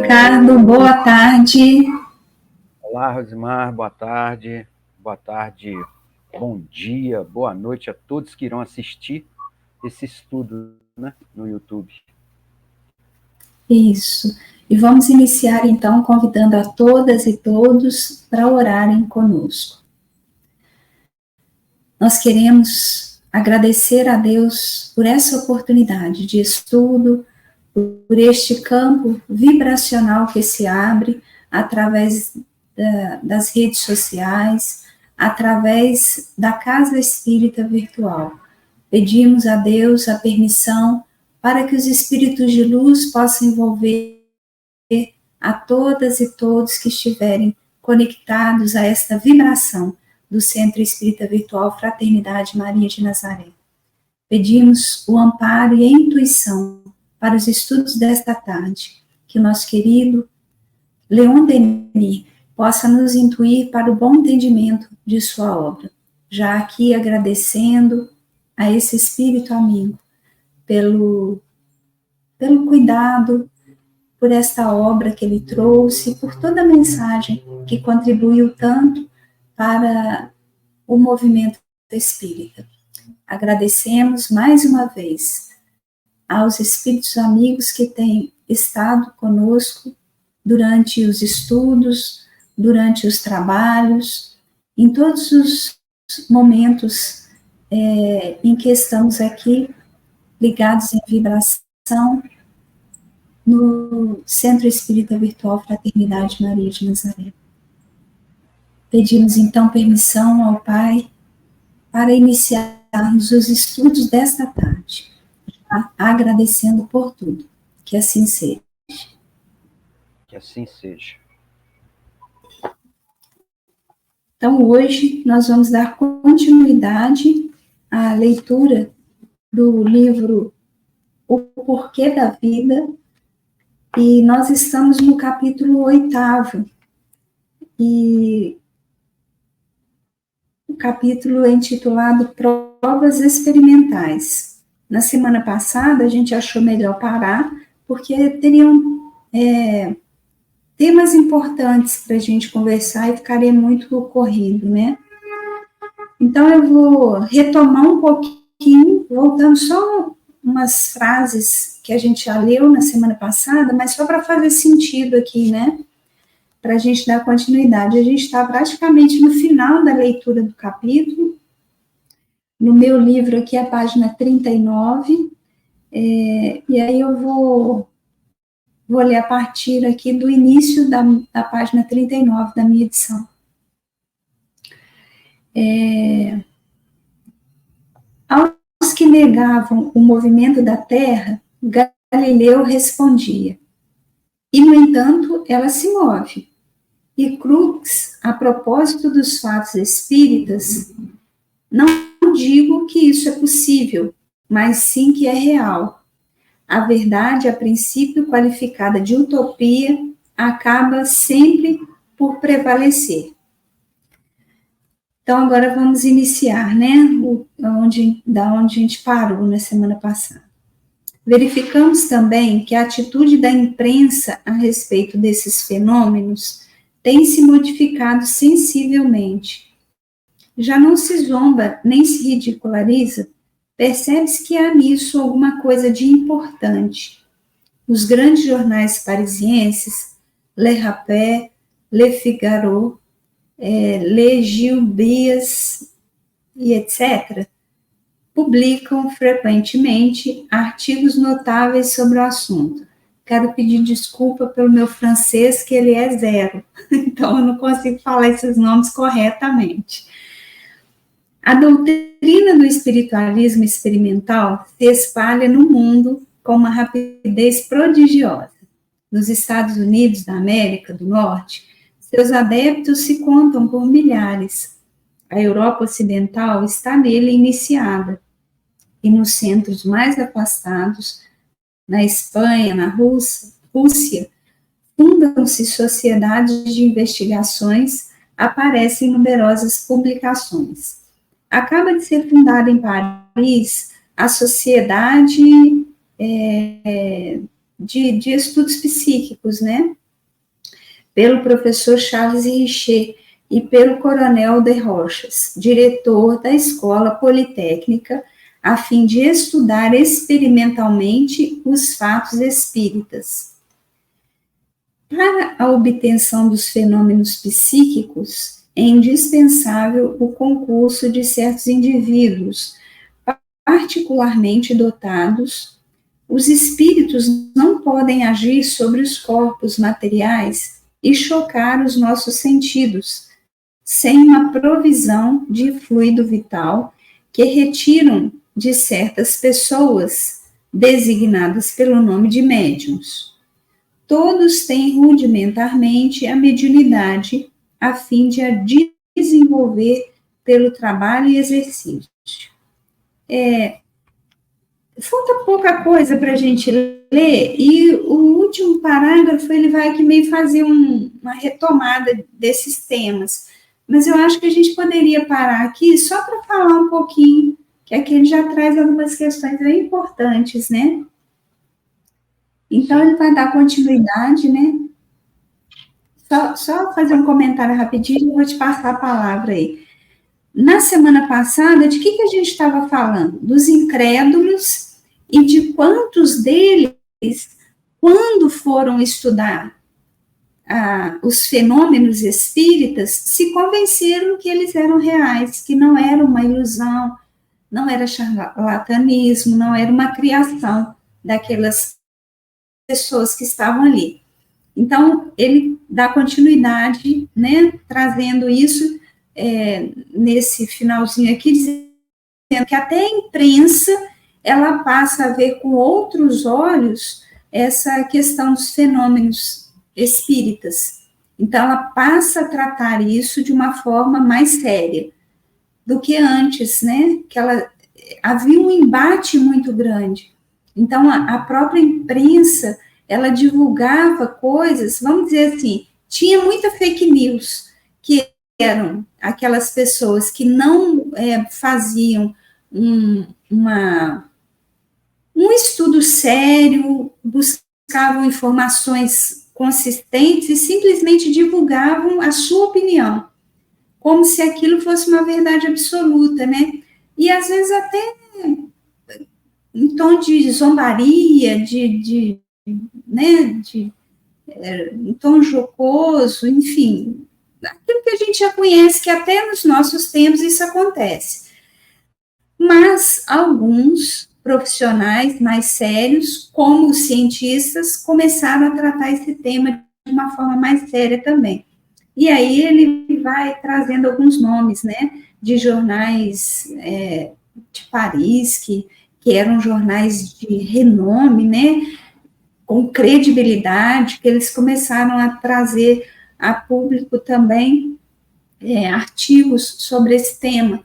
Ricardo, boa tarde. Olá, Rosimar, boa tarde. Boa tarde, bom dia, boa noite a todos que irão assistir esse estudo, né, no YouTube. Isso. E vamos iniciar, então, convidando a todas e todos para orarem conosco. Nós queremos agradecer a Deus por essa oportunidade de estudo, por este campo vibracional que se abre através das redes sociais, através da Casa Espírita Virtual. Pedimos a Deus a permissão para que os espíritos de luz possam envolver a todas e todos que estiverem conectados a esta vibração do Centro Espírita Virtual Fraternidade Maria de Nazaré. Pedimos o amparo e a intuição para os estudos desta tarde, que o nosso querido Leon Denis possa nos intuir para o bom entendimento de sua obra. Já aqui agradecendo a esse espírito amigo pelo cuidado, por esta obra que ele trouxe, por toda a mensagem que contribuiu tanto para o movimento espírita. Agradecemos mais uma vez aos espíritos amigos que têm estado conosco durante os estudos, durante os trabalhos, em todos os momentos em que estamos aqui ligados em vibração no Centro Espírita Virtual Fraternidade Maria de Nazaré. Pedimos então permissão ao Pai para iniciarmos os estudos desta tarde, agradecendo por tudo. Que assim seja. Que assim seja. Então, hoje, nós vamos dar continuidade à leitura do livro O Porquê da Vida, e nós estamos no capítulo 8º, e o capítulo é intitulado Provas Experimentais. Na semana passada, a gente achou melhor parar, porque teriam temas importantes para a gente conversar e ficaria muito corrido, né? Então, eu vou retomar um pouquinho, voltando só umas frases que a gente já leu na semana passada, mas só para fazer sentido aqui, né? Para a gente dar continuidade. A gente está praticamente no final da leitura do capítulo. No meu livro aqui, a página 39, e aí eu vou ler a partir aqui do início da página 39 da minha edição. Aos que negavam o movimento da Terra, Galileu respondia: e, no entanto, ela se move. E Crookes, a propósito dos fatos espíritas, não digo que isso é possível, mas sim que é real. A verdade, a princípio qualificada de utopia, acaba sempre por prevalecer. Então, agora vamos iniciar, né, da onde a gente parou na semana passada. Verificamos também que a atitude da imprensa a respeito desses fenômenos tem se modificado sensivelmente. Já não se zomba nem se ridiculariza, percebe-se que há nisso alguma coisa de importante. Os grandes jornais parisienses, Le Rappel, Le Figaro, Le Gilbias e etc., publicam frequentemente artigos notáveis sobre o assunto. Quero pedir desculpa pelo meu francês, que ele é zero, então eu não consigo falar esses nomes corretamente. A doutrina do espiritualismo experimental se espalha no mundo com uma rapidez prodigiosa. Nos Estados Unidos da América do Norte, seus adeptos se contam por milhares. A Europa Ocidental está nele iniciada. E nos centros mais afastados, na Espanha, na Rússia, fundam-se sociedades de investigações, aparecem numerosas publicações. Acaba de ser fundada em Paris a Sociedade de estudos psíquicos, né? Pelo professor Charles Richer e pelo coronel de Rochas, diretor da Escola Politécnica, a fim de estudar experimentalmente os fatos espíritas. Para a obtenção dos fenômenos psíquicos, é indispensável o concurso de certos indivíduos, particularmente dotados. Os espíritos não podem agir sobre os corpos materiais e chocar os nossos sentidos, sem uma provisão de fluido vital que retiram de certas pessoas, designadas pelo nome de médiuns. Todos têm rudimentarmente a mediunidade, a fim de a desenvolver pelo trabalho e exercício. Falta pouca coisa para a gente ler, e o último parágrafo, ele vai aqui meio fazer uma retomada desses temas, mas eu acho que a gente poderia parar aqui só para falar um pouquinho, que aqui ele já traz algumas questões bem importantes, né? Então, ele vai dar continuidade, né? Só fazer um comentário rapidinho, eu vou te passar a palavra aí. Na semana passada, de que a gente estava falando? Dos incrédulos e de quantos deles, quando foram estudar os fenômenos espíritas, se convenceram que eles eram reais, que não era uma ilusão, não era charlatanismo, não era uma criação daquelas pessoas que estavam ali. Então, ele dá continuidade, né, trazendo isso nesse finalzinho aqui, dizendo que até a imprensa, ela passa a ver com outros olhos essa questão dos fenômenos espíritas. Então, ela passa a tratar isso de uma forma mais séria do que antes, né, que havia um embate muito grande. Então, a própria imprensa, ela divulgava coisas, vamos dizer assim, tinha muita fake news, que eram aquelas pessoas que não faziam um estudo sério, buscavam informações consistentes e simplesmente divulgavam a sua opinião, como se aquilo fosse uma verdade absoluta, né? E às vezes até em tom de zombaria, em tom jocoso, enfim, aquilo que a gente já conhece, que até nos nossos tempos isso acontece. Mas alguns profissionais mais sérios, como os cientistas, começaram a tratar esse tema de uma forma mais séria também. E aí ele vai trazendo alguns nomes, né, de jornais de Paris, que eram jornais de renome, né, com credibilidade, que eles começaram a trazer a público também artigos sobre esse tema,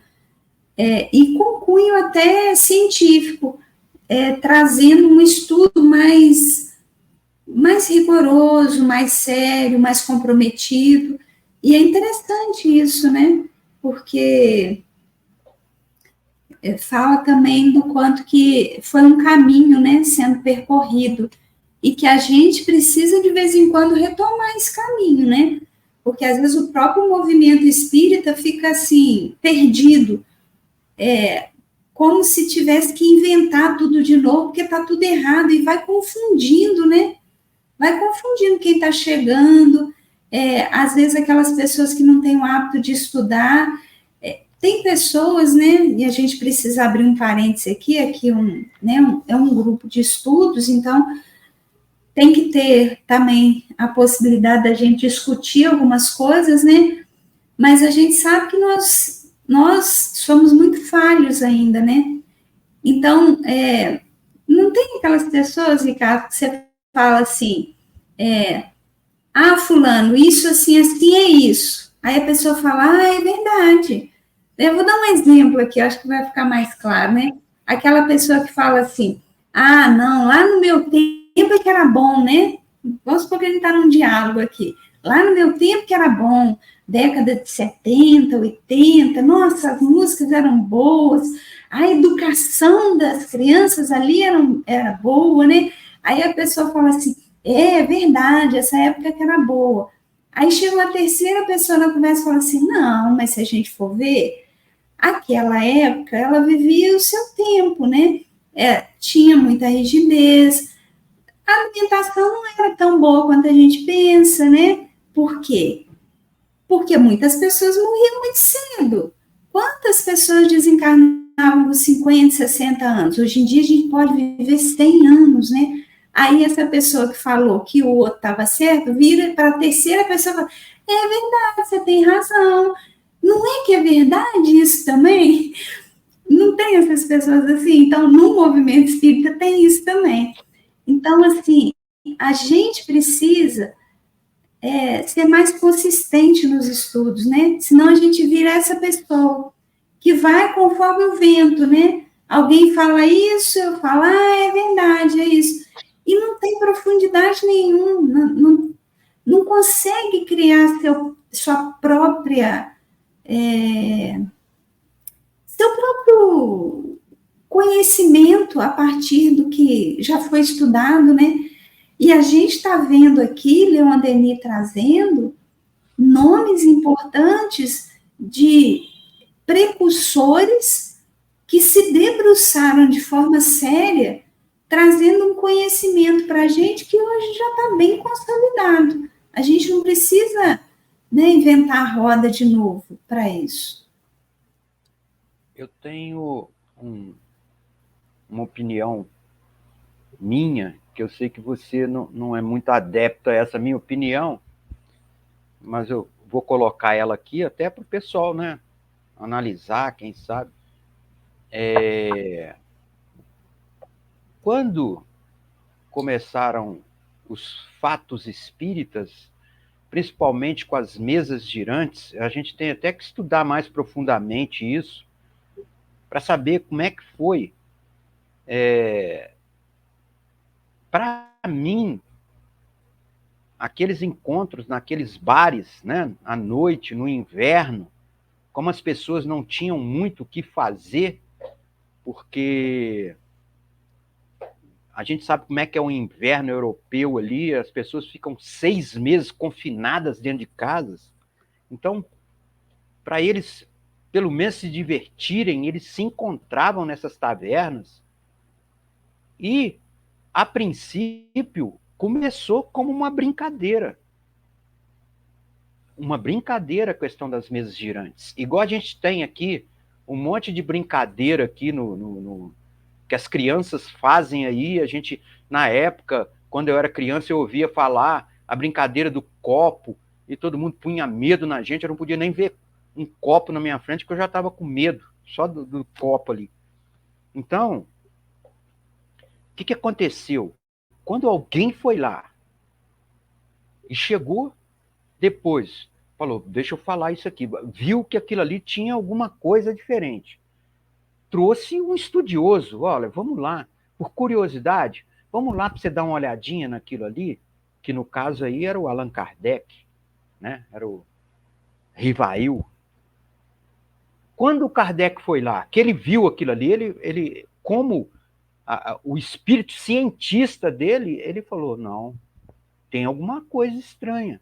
e com cunho até científico, trazendo um estudo mais rigoroso, mais sério, mais comprometido, e é interessante isso, né, porque fala também do quanto que foi um caminho, né, sendo percorrido, e que a gente precisa, de vez em quando, retomar esse caminho, né, porque às vezes o próprio movimento espírita fica, assim, perdido, como se tivesse que inventar tudo de novo, porque está tudo errado, e vai confundindo, né, vai confundindo quem está chegando, às vezes aquelas pessoas que não têm o hábito de estudar, tem pessoas, né, e a gente precisa abrir um parêntese aqui é um grupo de estudos, então tem que ter também a possibilidade da gente discutir algumas coisas, né, mas a gente sabe que nós somos muito falhos ainda, né, então, não tem aquelas pessoas, Ricardo, que você fala assim, fulano, isso assim, assim é isso, aí a pessoa fala, é verdade. Eu vou dar um exemplo aqui, acho que vai ficar mais claro, né? Aquela pessoa que fala assim, não, lá no meu tempo é que era bom, né? Vamos supor que a gente está num diálogo aqui. Lá no meu tempo que era bom, década de 70, 80, nossa, as músicas eram boas, a educação das crianças ali era boa, né? Aí a pessoa fala assim, é verdade, essa época que era boa. Aí chega uma terceira pessoa na conversa e fala assim, não, mas se a gente for ver, aquela época ela vivia o seu tempo, né? Tinha muita rigidez, a alimentação não era tão boa quanto a gente pensa, né? Por quê? Porque muitas pessoas morriam muito cedo. Quantas pessoas desencarnavam com 50, 60 anos? Hoje em dia a gente pode viver 100 anos, né? Aí essa pessoa que falou que o outro estava certo, vira para a terceira pessoa e fala, é verdade, você tem razão. Não é que é verdade isso também? Não tem essas pessoas assim? Então, no movimento espírita tem isso também. Então, assim, a gente precisa ser mais consistente nos estudos, né? Senão a gente vira essa pessoa que vai conforme o vento, né? Alguém fala isso, eu falo, é verdade, é isso. E não tem profundidade nenhuma, não consegue criar sua própria, seu próprio conhecimento a partir do que já foi estudado, né? E a gente está vendo aqui, Leon Denis trazendo, nomes importantes de precursores que se debruçaram de forma séria, trazendo um conhecimento para a gente que hoje já está bem consolidado. A gente não precisa, né, inventar a roda de novo para isso. Eu tenho uma opinião minha, que eu sei que você não é muito adepto a essa minha opinião, mas eu vou colocar ela aqui até para o pessoal, né, analisar, quem sabe. Quando começaram os fatos espíritas, principalmente com as mesas girantes, a gente tem até que estudar mais profundamente isso, para saber como é que foi. Para mim, aqueles encontros naqueles bares, né, à noite, no inverno, como as pessoas não tinham muito o que fazer, porque a gente sabe como é que é o inverno europeu ali, as pessoas ficam 6 meses confinadas dentro de casas. Então, para eles, pelo menos se divertirem, eles se encontravam nessas tavernas. E, a princípio, começou como uma brincadeira. Uma brincadeira a questão das mesas girantes. Igual a gente tem aqui um monte de brincadeira aqui que as crianças fazem aí. A gente, na época, quando eu era criança, eu ouvia falar a brincadeira do copo e todo mundo punha medo na gente. Eu não podia nem ver um copo na minha frente porque eu já estava com medo só do copo ali. Então, o que aconteceu? Quando alguém foi lá e chegou depois, falou, deixa eu falar isso aqui, viu que aquilo ali tinha alguma coisa diferente. Trouxe um estudioso, olha, vamos lá, por curiosidade, vamos lá para você dar uma olhadinha naquilo ali, que no caso aí era o Allan Kardec, né? Era o Rivail. Quando o Kardec foi lá, que ele viu aquilo ali, ele como o espírito cientista dele, ele falou, não, tem alguma coisa estranha.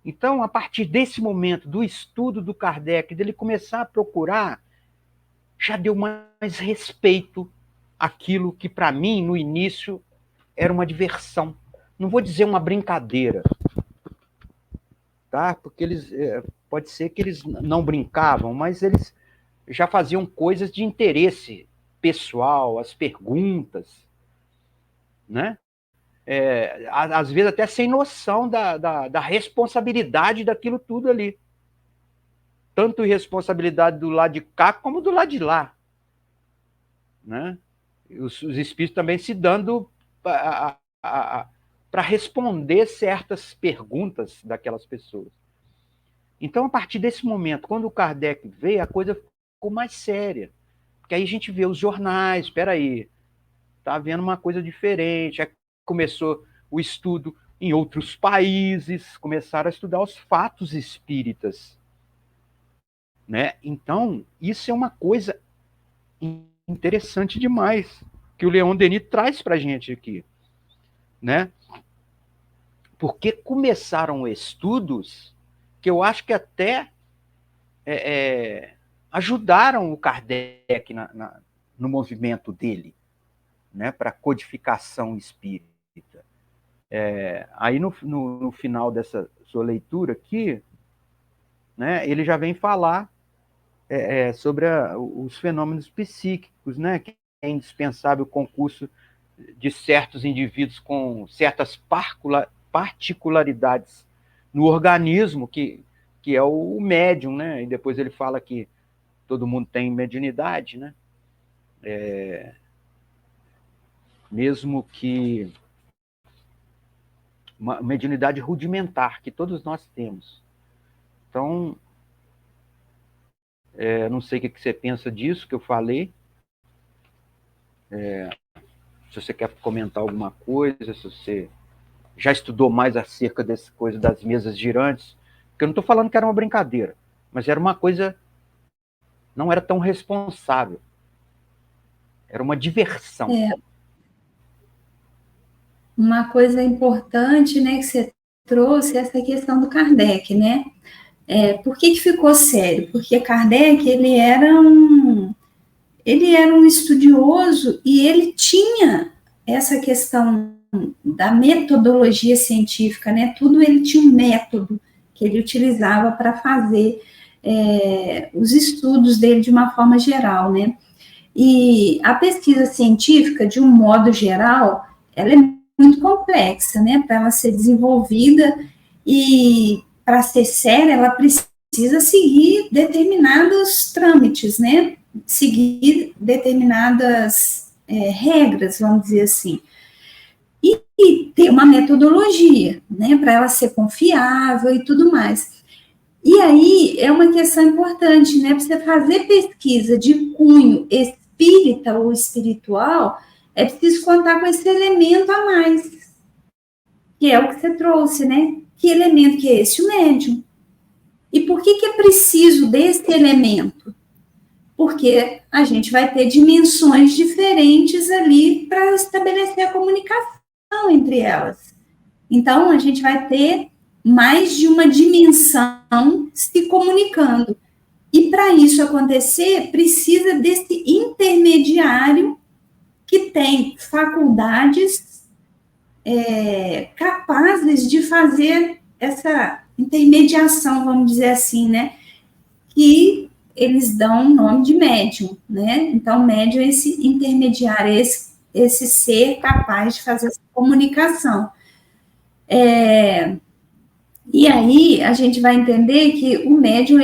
Então, a partir desse momento, do estudo do Kardec, dele começar a procurar, já deu mais respeito àquilo que, para mim, no início, era uma diversão. Não vou dizer uma brincadeira, tá? Porque eles, pode ser que eles não brincavam, mas eles já faziam coisas de interesse pessoal, as perguntas, né? Às vezes até sem noção da responsabilidade daquilo tudo ali. Tanto responsabilidade do lado de cá como do lado de lá. Né? Os espíritos também se dando para responder certas perguntas daquelas pessoas. Então, a partir desse momento, quando o Kardec veio, a coisa ficou mais séria. Porque aí a gente vê os jornais, espera aí, está havendo uma coisa diferente. Aí começou o estudo em outros países, começaram a estudar os fatos espíritas. Né? Então, isso é uma coisa... interessante demais que o Leon Denis traz para a gente aqui. né? Porque começaram estudos que eu acho que até ajudaram o Kardec no movimento dele, né, para codificação espírita. Aí no final dessa sua leitura aqui, né, ele já vem falar sobre os fenômenos psíquicos, né, que é indispensável o concurso de certos indivíduos com certas particularidades no organismo, que é o médium, né? E depois ele fala que todo mundo tem mediunidade, né? Mesmo que uma mediunidade rudimentar, que todos nós temos. Então, não sei o que você pensa disso que eu falei. Se você quer comentar alguma coisa, se você já estudou mais acerca dessa coisa das mesas girantes, porque eu não estou falando que era uma brincadeira, mas era uma coisa, não era tão responsável, era uma diversão. Uma coisa importante, né, que você trouxe, essa questão do Kardec, né? Por que ficou sério? Porque Kardec, ele era um estudioso e ele tinha essa questão da metodologia científica, né? Tudo ele tinha um método que ele utilizava para fazer os estudos dele de uma forma geral, né? E a pesquisa científica, de um modo geral, ela é muito complexa, né? Para ela ser desenvolvida e para ser séria, ela precisa seguir determinados trâmites, né? Seguir determinadas regras, vamos dizer assim. E ter uma metodologia, né? Para ela ser confiável e tudo mais. E aí é uma questão importante, né? Para você fazer pesquisa de cunho espírita ou espiritual, é preciso contar com esse elemento a mais, que é o que você trouxe, né? Que elemento que é esse? O médium. E por que é preciso desse elemento? Porque a gente vai ter dimensões diferentes ali para estabelecer a comunicação entre elas. Então, a gente vai ter mais de uma dimensão se comunicando. E para isso acontecer, precisa desse intermediário que tem faculdades capazes de fazer essa intermediação, vamos dizer assim, né? Que eles dão o nome de médium, né? Então, médium é esse intermediário, esse ser capaz de fazer essa comunicação. E aí, a gente vai entender que o médium,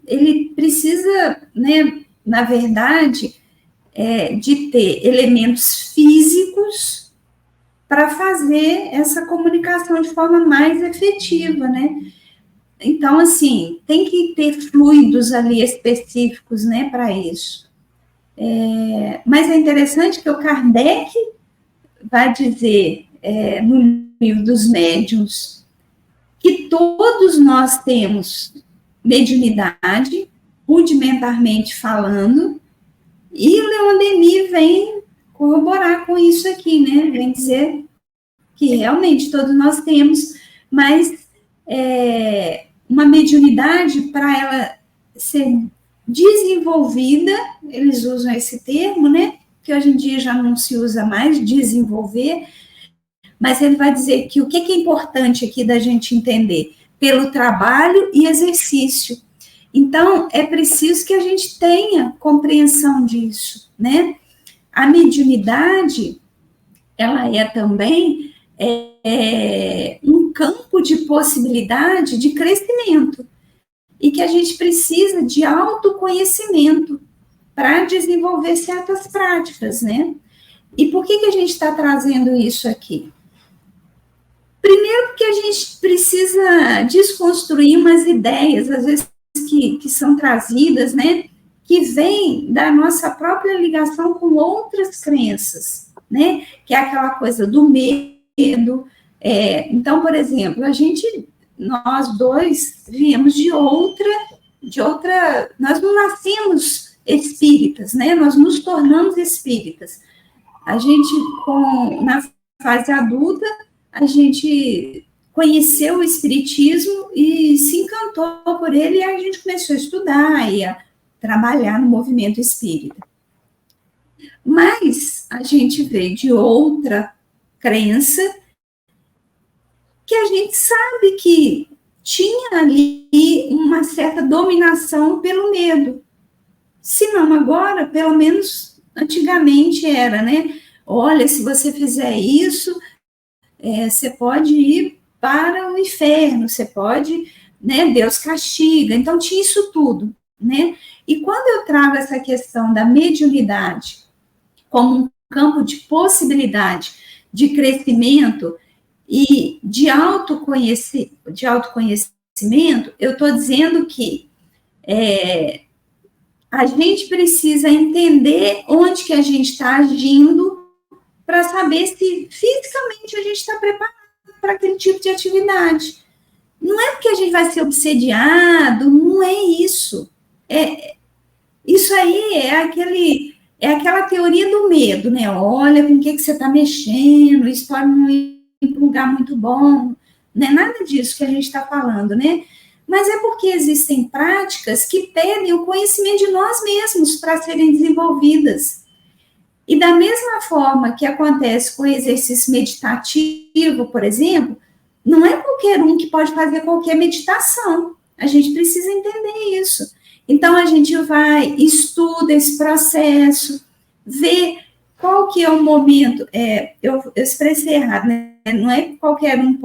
ele precisa, né, na verdade, de ter elementos físicos para fazer essa comunicação de forma mais efetiva, né? Então, assim, tem que ter fluidos ali específicos, né, para isso. Mas é interessante que o Kardec vai dizer no livro dos médiuns que todos nós temos mediunidade, rudimentarmente falando, e o Leon Denis vem corroborar com isso aqui, né? Vem dizer que realmente todos nós temos, mas uma mediunidade, para ela ser desenvolvida, eles usam esse termo, né? Que hoje em dia já não se usa mais, desenvolver, mas ele vai dizer que o que é importante aqui da gente entender? Pelo trabalho e exercício. Então, é preciso que a gente tenha compreensão disso, né? A mediunidade, ela é também um campo de possibilidade de crescimento e que a gente precisa de autoconhecimento para desenvolver certas práticas, né? E por que a gente está trazendo isso aqui? Primeiro, porque a gente precisa desconstruir umas ideias, às vezes, que são trazidas, né, que vêm da nossa própria ligação com outras crenças, né, que é aquela coisa do medo. Então, por exemplo, nós dois viemos de outra, nós não nascemos espíritas, né, nós nos tornamos espíritas. A gente, na fase adulta, a gente conheceu o Espiritismo e se encantou por ele, e a gente começou a estudar e a trabalhar no movimento espírita. Mas a gente veio de outra crença que a gente sabe que tinha ali uma certa dominação pelo medo. Se não agora, pelo menos antigamente era, né? Olha, se você fizer isso, você pode ir para o inferno, você pode, né? Deus castiga. Então tinha isso tudo, né? E quando eu trago essa questão da mediunidade como um campo de possibilidade de crescimento e de autoconhecimento, eu estou dizendo que a gente precisa entender onde que a gente está agindo para saber se fisicamente a gente está preparado para aquele tipo de atividade. Não é porque a gente vai ser obsediado, não é isso. Isso aí é aquela teoria do medo, né? Olha com o que você está mexendo, isso pode não ir para um lugar muito bom. Não é nada disso que a gente está falando, né? Mas é porque existem práticas que pedem o conhecimento de nós mesmos para serem desenvolvidas. E da mesma forma que acontece com o exercício meditativo, por exemplo, não é qualquer um que pode fazer qualquer meditação. A gente precisa entender isso. Então, a gente vai, estuda esse processo, vê qual que é o momento. Eu expressei errado, né? Não é que qualquer um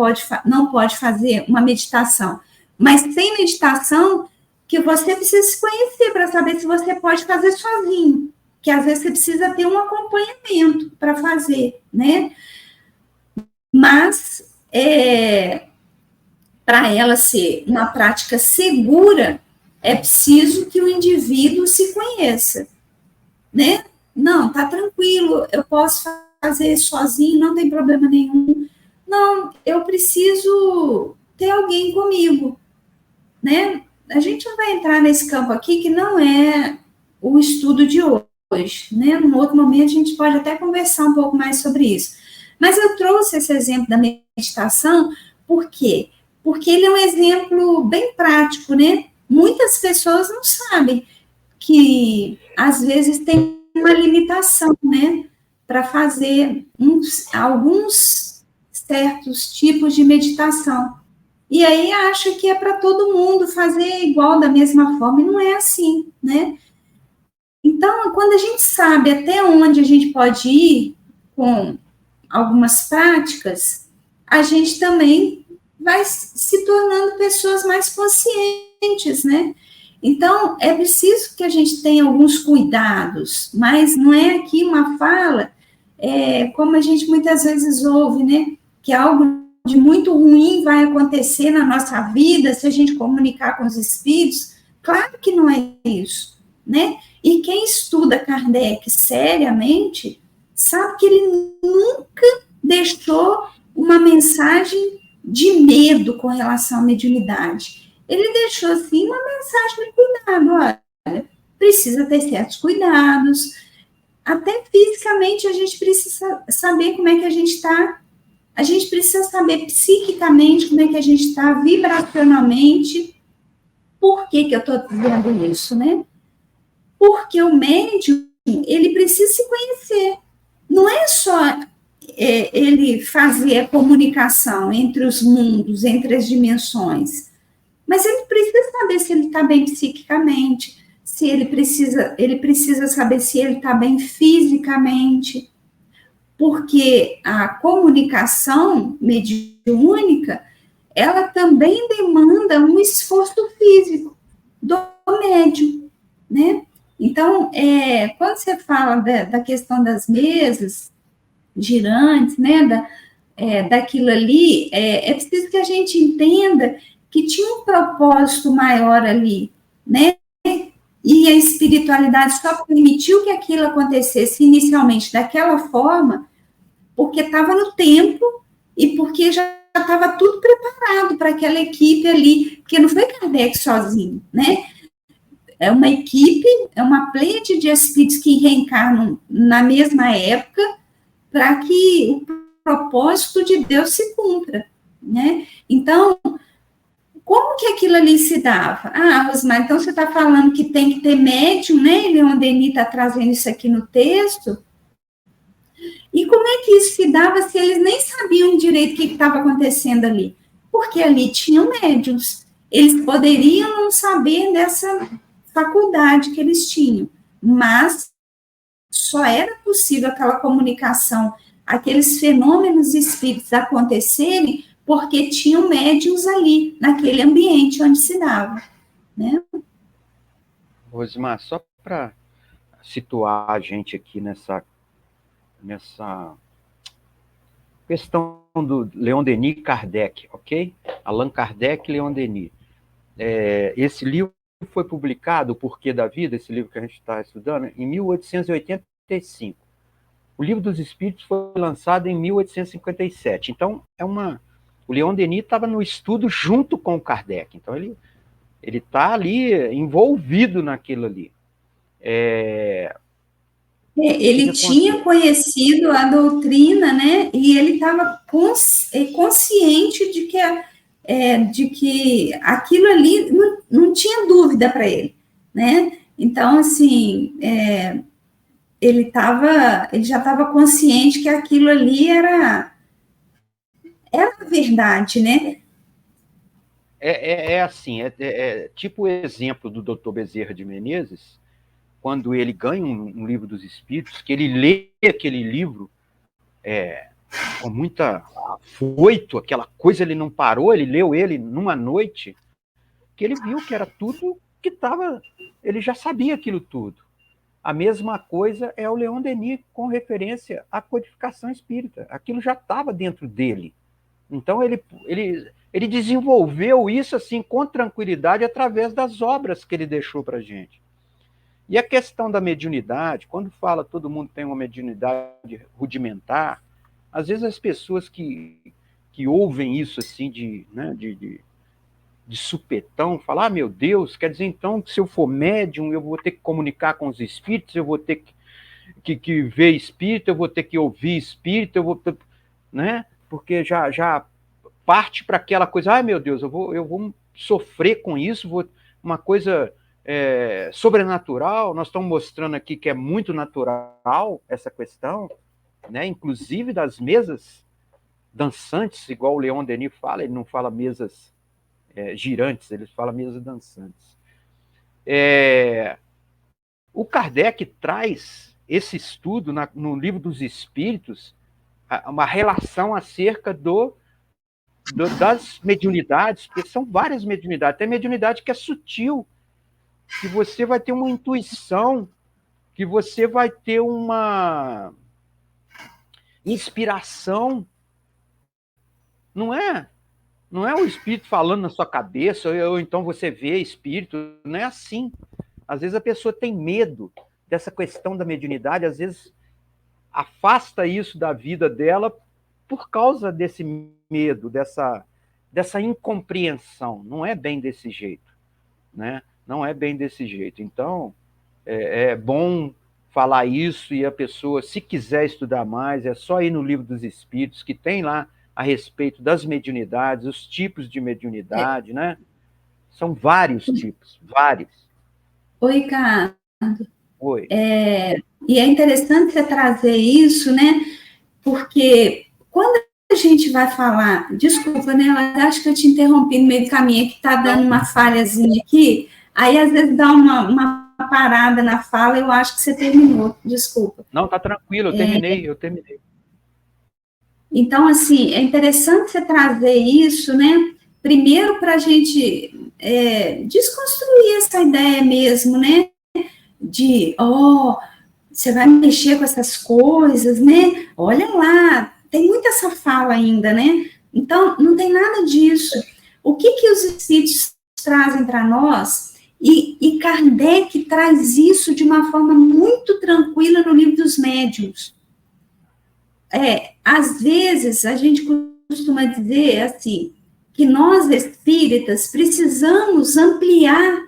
não pode fazer uma meditação, mas sem meditação, que você precisa se conhecer para saber se você pode fazer sozinho, que às vezes você precisa ter um acompanhamento para fazer, né? Mas, para ela ser uma prática segura, é preciso que o indivíduo se conheça, né? Não, tá tranquilo, eu posso fazer sozinho, não tem problema nenhum. Não, eu preciso ter alguém comigo, né? A gente não vai entrar nesse campo aqui, que não é o estudo de hoje, né? Num outro momento a gente pode até conversar um pouco mais sobre isso. Mas eu trouxe esse exemplo da meditação, por quê? Porque ele é um exemplo bem prático, né? Muitas pessoas não sabem que, às vezes, tem uma limitação, né? Para fazer alguns certos tipos de meditação. E aí acha que é para todo mundo fazer igual, da mesma forma, e não é assim, né? Então, quando a gente sabe até onde a gente pode ir com algumas práticas, a gente também vai se tornando pessoas mais conscientes, né? Então, é preciso que a gente tenha alguns cuidados, mas não é aqui uma fala, como a gente muitas vezes ouve, né? Que algo de muito ruim vai acontecer na nossa vida se a gente comunicar com os espíritos. Claro que não é isso, né? E quem estuda Kardec seriamente sabe que ele nunca deixou uma mensagem de medo com relação à mediunidade. Ele deixou, assim, uma mensagem de cuidado. Olha, precisa ter certos cuidados. Até fisicamente a gente precisa saber como é que a gente está. A gente precisa saber psiquicamente como é que a gente está, vibracionalmente. Por que eu estou dizendo isso, né? Porque o médium, ele precisa se conhecer. Não é só ele fazer a comunicação entre os mundos, entre as dimensões, mas ele precisa saber se ele está bem psiquicamente, se ele precisa saber se ele está bem fisicamente, porque a comunicação mediúnica, ela também demanda um esforço físico do médium, né? Então, quando você fala da questão das mesas girantes, né, daquilo ali, é preciso que a gente entenda que tinha um propósito maior ali, né? E a espiritualidade só permitiu que aquilo acontecesse inicialmente daquela forma, porque estava no tempo e porque já estava tudo preparado para aquela equipe ali, porque não foi Kardec sozinho, né? É uma equipe, é uma pleiade de espíritos que reencarnam na mesma época, para que o propósito de Deus se cumpra, né? Então, como que aquilo ali se dava? Ah, Rosmar, então você está falando que tem que ter médium, né? Leon Denis está trazendo isso aqui no texto. E como é que isso se dava se eles nem sabiam direito o que estava acontecendo ali? Porque ali tinham médiums. Eles poderiam não saber dessa faculdade que eles tinham, mas só era possível aquela comunicação, aqueles fenômenos espíritos acontecerem porque tinham médiums ali, naquele ambiente onde se dava, né? Rosmar, só para situar a gente aqui nessa questão do Leon Denis e Kardec, ok? Allan Kardec e Leon Denis. Esse livro foi publicado, O Porquê da Vida, esse livro que a gente está estudando, em 1885. O Livro dos Espíritos foi lançado em 1857. Então, o Leon Denis estava no estudo junto com o Kardec. Então, ele está ali envolvido naquilo ali. Ele tinha conhecido a doutrina, né? E ele estava consciente de que aquilo ali não tinha dúvida para ele, né? Então, assim, ele já estava consciente que aquilo ali era verdade, né? Assim, tipo o exemplo do Dr. Bezerra de Menezes, quando ele ganha um livro dos Espíritos, que ele lê aquele livro com muita afoito, aquela coisa, ele não parou, ele leu ele numa noite, que ele viu que era tudo que estava, ele já sabia aquilo tudo. A mesma coisa é o Leon Denis com referência à codificação espírita. Aquilo já estava dentro dele. Então, ele desenvolveu isso assim com tranquilidade através das obras que ele deixou para a gente. E a questão da mediunidade, quando fala todo mundo tem uma mediunidade rudimentar, às vezes as pessoas que ouvem isso assim de supetão, falam, meu Deus, quer dizer então que se eu for médium, eu vou ter que comunicar com os espíritos, eu vou ter que ver espírito, eu vou ter que ouvir espírito, eu vou ter, né? Porque já parte para aquela coisa, meu Deus, eu vou sofrer com isso, uma coisa sobrenatural. Nós estamos mostrando aqui que é muito natural essa questão, né? Inclusive das mesas dançantes, igual o Leon Denis fala, ele não fala mesas girantes, ele fala mesas dançantes. O Kardec traz esse estudo no Livro dos Espíritos, uma relação acerca das mediunidades, porque são várias mediunidades. Tem mediunidade que é sutil, que você vai ter uma intuição, que você vai ter uma inspiração. Não é o espírito falando na sua cabeça, ou então você vê espírito, não é assim. Às vezes a pessoa tem medo dessa questão da mediunidade, às vezes afasta isso da vida dela por causa desse medo, dessa incompreensão. Não é bem desse jeito, né? Não é bem desse jeito. Então, é bom falar isso, e a pessoa, se quiser estudar mais, é só ir no Livro dos Espíritos, que tem lá a respeito das mediunidades, os tipos de mediunidade, né? São vários tipos, vários. Oi, Ricardo. Oi. E é interessante você trazer isso, né? Porque quando a gente vai falar, desculpa, né? Eu acho que eu te interrompi no meio do caminho, que está dando uma falhazinha aqui, aí às vezes dá uma parada na fala, eu acho que você terminou, desculpa. Não, tá tranquilo, eu terminei. Então, assim, é interessante você trazer isso, né? Primeiro, para a gente desconstruir essa ideia mesmo, né? De, você vai mexer com essas coisas, né? Olha lá, tem muita essa fala ainda, né? Então, não tem nada disso. O que os espíritos trazem para nós? E Kardec traz isso de uma forma muito tranquila no Livro dos Médiuns. Às vezes, a gente costuma dizer assim, que nós espíritas precisamos ampliar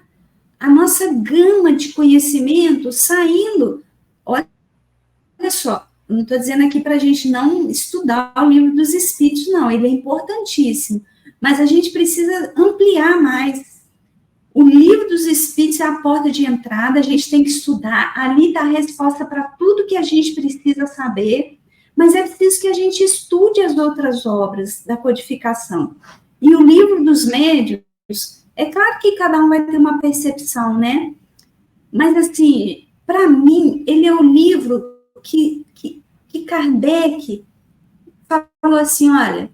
a nossa gama de conhecimento, saindo, olha só, não estou dizendo aqui para a gente não estudar o livro dos Espíritos, não, ele é importantíssimo, mas a gente precisa ampliar mais. O livro dos Espíritos é a porta de entrada, a gente tem que estudar, ali está a resposta para tudo que a gente precisa saber, mas é preciso que a gente estude as outras obras da codificação. E o livro dos médiuns, é claro que cada um vai ter uma percepção, né? Mas, assim, para mim, ele é o livro que Kardec falou assim, olha,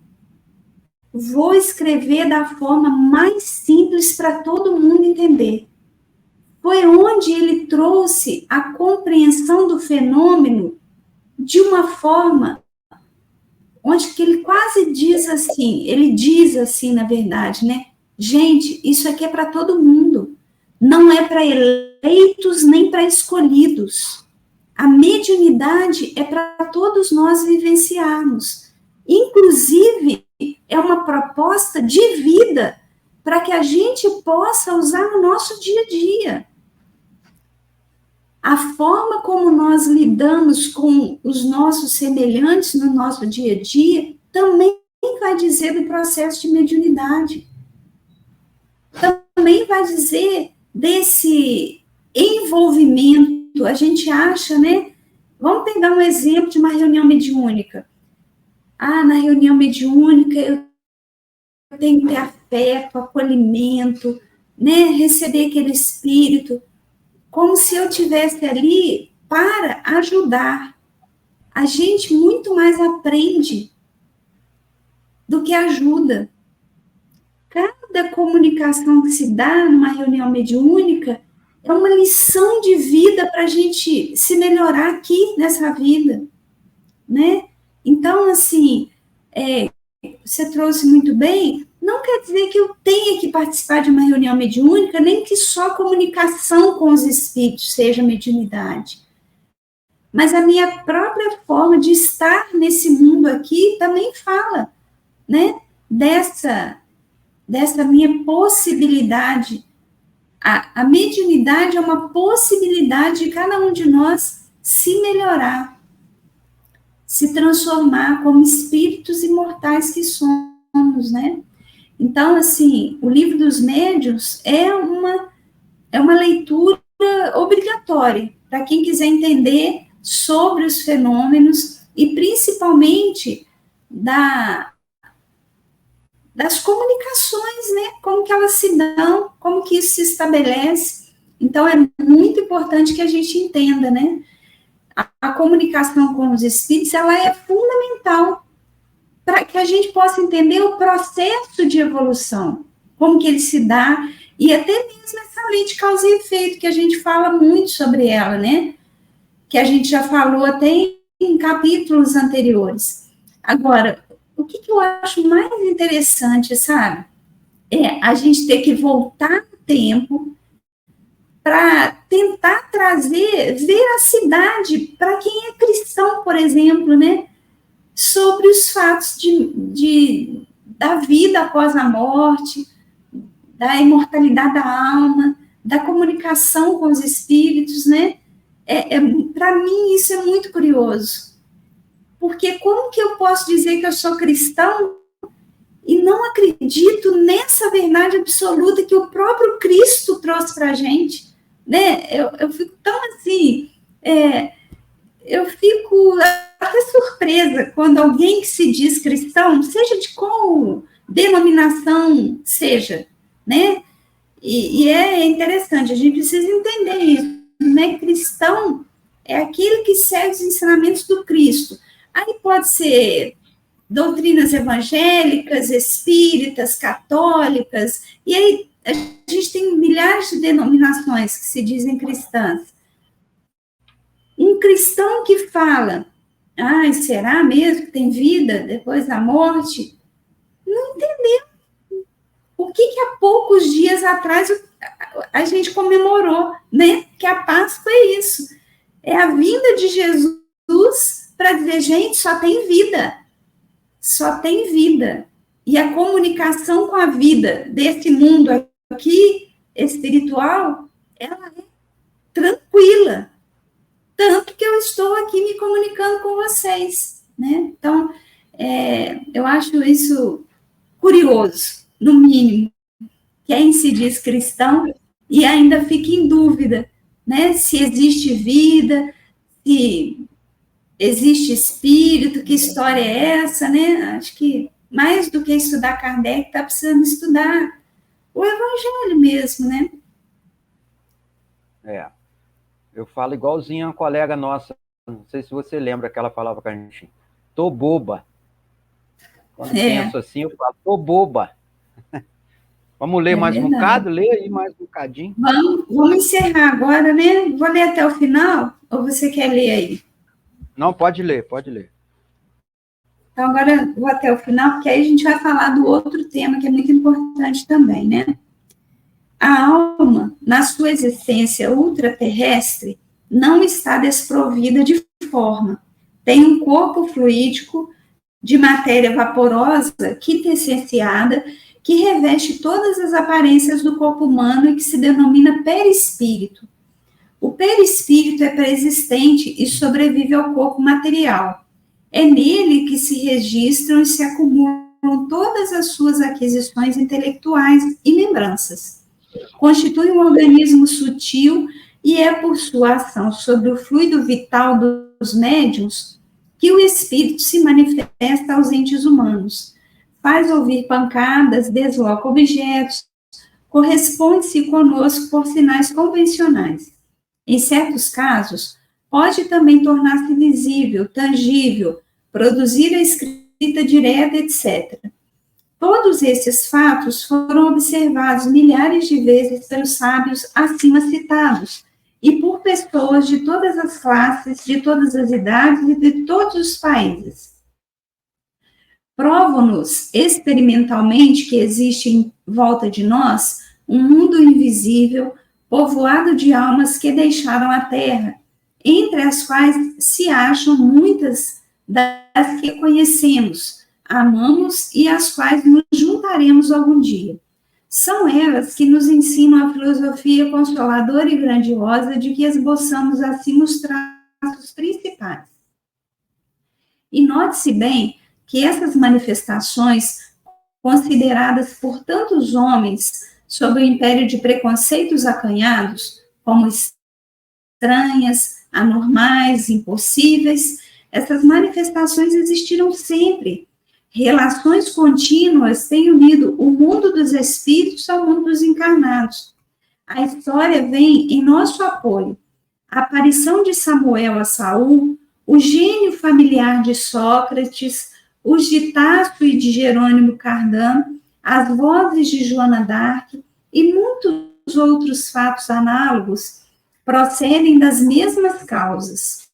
vou escrever da forma mais simples para todo mundo entender. Foi onde ele trouxe a compreensão do fenômeno de uma forma onde que ele quase diz assim, ele diz assim, na verdade, né? Gente, isso aqui é para todo mundo. Não é para eleitos nem para escolhidos. A mediunidade é para todos nós vivenciarmos. Inclusive, é uma proposta de vida para que a gente possa usar no nosso dia a dia. A forma como nós lidamos com os nossos semelhantes no nosso dia a dia também vai dizer do processo de mediunidade. Também vai dizer desse envolvimento. A gente acha, né? Vamos pegar um exemplo de uma reunião mediúnica. Na reunião mediúnica eu tenho que ter afeto, acolhimento, né? Receber aquele espírito, como se eu estivesse ali para ajudar. A gente muito mais aprende do que ajuda. Cada comunicação que se dá numa reunião mediúnica é uma lição de vida para a gente se melhorar aqui nessa vida, né? Então, assim, você trouxe muito bem, não quer dizer que eu tenha que participar de uma reunião mediúnica, nem que só comunicação com os espíritos seja mediunidade. Mas a minha própria forma de estar nesse mundo aqui também fala, né? Dessa minha possibilidade. A mediunidade é uma possibilidade de cada um de nós se melhorar, se transformar como espíritos imortais que somos, né? Então, assim, o livro dos médiuns é uma leitura obrigatória para quem quiser entender sobre os fenômenos e principalmente das comunicações, né? Como que elas se dão, como que isso se estabelece. Então, é muito importante que a gente entenda, né? A comunicação com os espíritos, ela é fundamental para que a gente possa entender o processo de evolução, como que ele se dá, e até mesmo essa lei de causa e efeito, que a gente fala muito sobre ela, né? Que a gente já falou até em capítulos anteriores. Agora, o que eu acho mais interessante, sabe? É a gente ter que voltar no tempo para tentar trazer veracidade para quem é cristão, por exemplo, né? Sobre os fatos da vida após a morte, da imortalidade da alma, da comunicação com os espíritos, né? Para mim, isso é muito curioso. Porque como que eu posso dizer que eu sou cristão e não acredito nessa verdade absoluta que o próprio Cristo trouxe para a gente? Né? Eu fico tão assim... eu fico até surpresa quando alguém que se diz cristão, seja de qual denominação seja, né? E é interessante, a gente precisa entender isso, né? Cristão é aquele que segue os ensinamentos do Cristo. Aí pode ser doutrinas evangélicas, espíritas, católicas, e aí a gente tem milhares de denominações que se dizem cristãs. Um cristão que fala, será mesmo que tem vida depois da morte? Não entendeu. O que há poucos dias atrás a gente comemorou, né? Que a Páscoa é isso. É a vinda de Jesus para dizer, gente, só tem vida. Só tem vida. E a comunicação com a vida desse mundo aqui, espiritual, ela é tranquila. tanto que eu estou aqui me comunicando com vocês, né? Então, eu acho isso curioso, no mínimo. Quem se diz cristão e ainda fica em dúvida, né? Se existe vida, se existe espírito, que história é essa, né? Acho que mais do que estudar Kardec, está precisando estudar o Evangelho mesmo, né? Eu falo igualzinho a uma colega nossa, não sei se você lembra que ela falava com a gente, tô boba. Quando penso assim, eu falo, tô boba. Vamos ler mais um bocado? Lê aí mais um bocadinho. Vamos encerrar agora, né? Vou ler até o final, ou você quer ler aí? Não, pode ler, pode ler. Então, agora vou até o final, porque aí a gente vai falar do outro tema que é muito importante também, né? A alma, na sua existência ultraterrestre, não está desprovida de forma. Tem um corpo fluídico de matéria vaporosa, quintessenciada, que reveste todas as aparências do corpo humano e que se denomina perispírito. O perispírito é pré-existente e sobrevive ao corpo material. É nele que se registram e se acumulam todas as suas aquisições intelectuais e lembranças. Constitui um organismo sutil e é por sua ação sobre o fluido vital dos médiuns que o espírito se manifesta aos entes humanos, faz ouvir pancadas, desloca objetos, corresponde-se conosco por sinais convencionais. Em certos casos, pode também tornar-se visível, tangível, produzir a escrita direta, etc. Todos esses fatos foram observados milhares de vezes pelos sábios acima citados e por pessoas de todas as classes, de todas as idades e de todos os países. Provam-nos experimentalmente que existe em volta de nós um mundo invisível, povoado de almas que deixaram a Terra, entre as quais se acham muitas das que conhecemos, amamos e às quais nos juntaremos algum dia. São elas que nos ensinam a filosofia consoladora e grandiosa de que esboçamos acima os traços principais. E note-se bem que essas manifestações, consideradas por tantos homens sob o império de preconceitos acanhados, como estranhas, anormais, impossíveis, essas manifestações existiram sempre. Relações contínuas têm unido o mundo dos espíritos ao mundo dos encarnados. A história vem em nosso apoio. A aparição de Samuel a Saul, o gênio familiar de Sócrates, os de Tasso e de Jerônimo Cardan, as vozes de Joana d'Arc e muitos outros fatos análogos procedem das mesmas causas.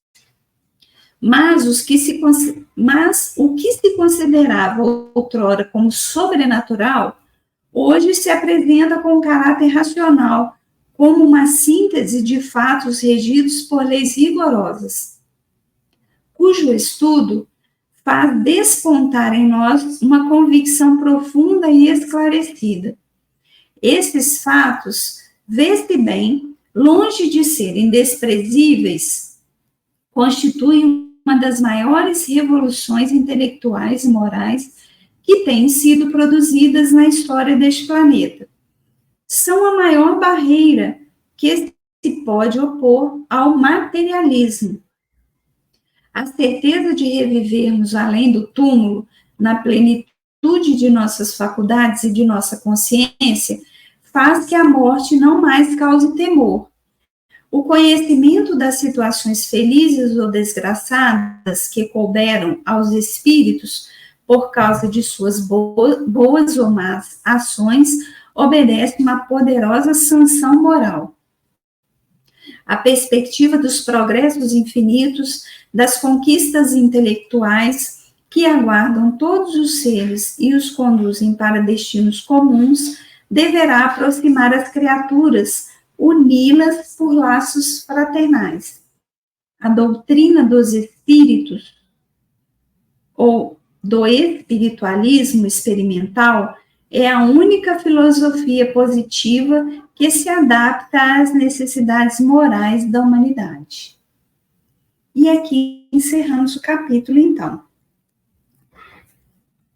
Mas o que se considerava outrora como sobrenatural, hoje se apresenta com caráter racional, como uma síntese de fatos regidos por leis rigorosas, cujo estudo faz despontar em nós uma convicção profunda e esclarecida. Esses fatos, vê-se bem, longe de serem desprezíveis, constituem uma das maiores revoluções intelectuais e morais que têm sido produzidas na história deste planeta. São a maior barreira que se pode opor ao materialismo. A certeza de revivermos além do túmulo, na plenitude de nossas faculdades e de nossa consciência, faz que a morte não mais cause temor. O conhecimento das situações felizes ou desgraçadas que couberam aos espíritos por causa de suas boas ou más ações obedece uma poderosa sanção moral. A perspectiva dos progressos infinitos, das conquistas intelectuais que aguardam todos os seres e os conduzem para destinos comuns, deverá aproximar as criaturas, uni-las por laços fraternais. A doutrina dos espíritos, ou do espiritualismo experimental, é a única filosofia positiva que se adapta às necessidades morais da humanidade. E aqui encerramos o capítulo, então.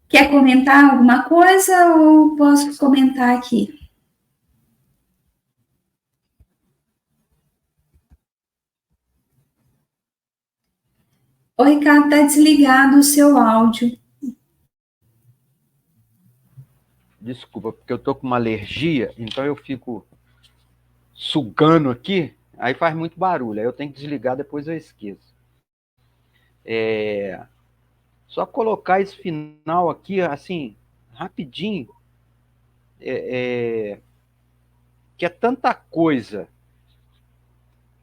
Quer comentar alguma coisa ou posso comentar aqui? O Ricardo, está desligado o seu áudio. Desculpa, porque eu tô com uma alergia, então eu fico sugando aqui, aí faz muito barulho, aí eu tenho que desligar, depois eu esqueço. Só colocar esse final aqui, assim, rapidinho, que é tanta coisa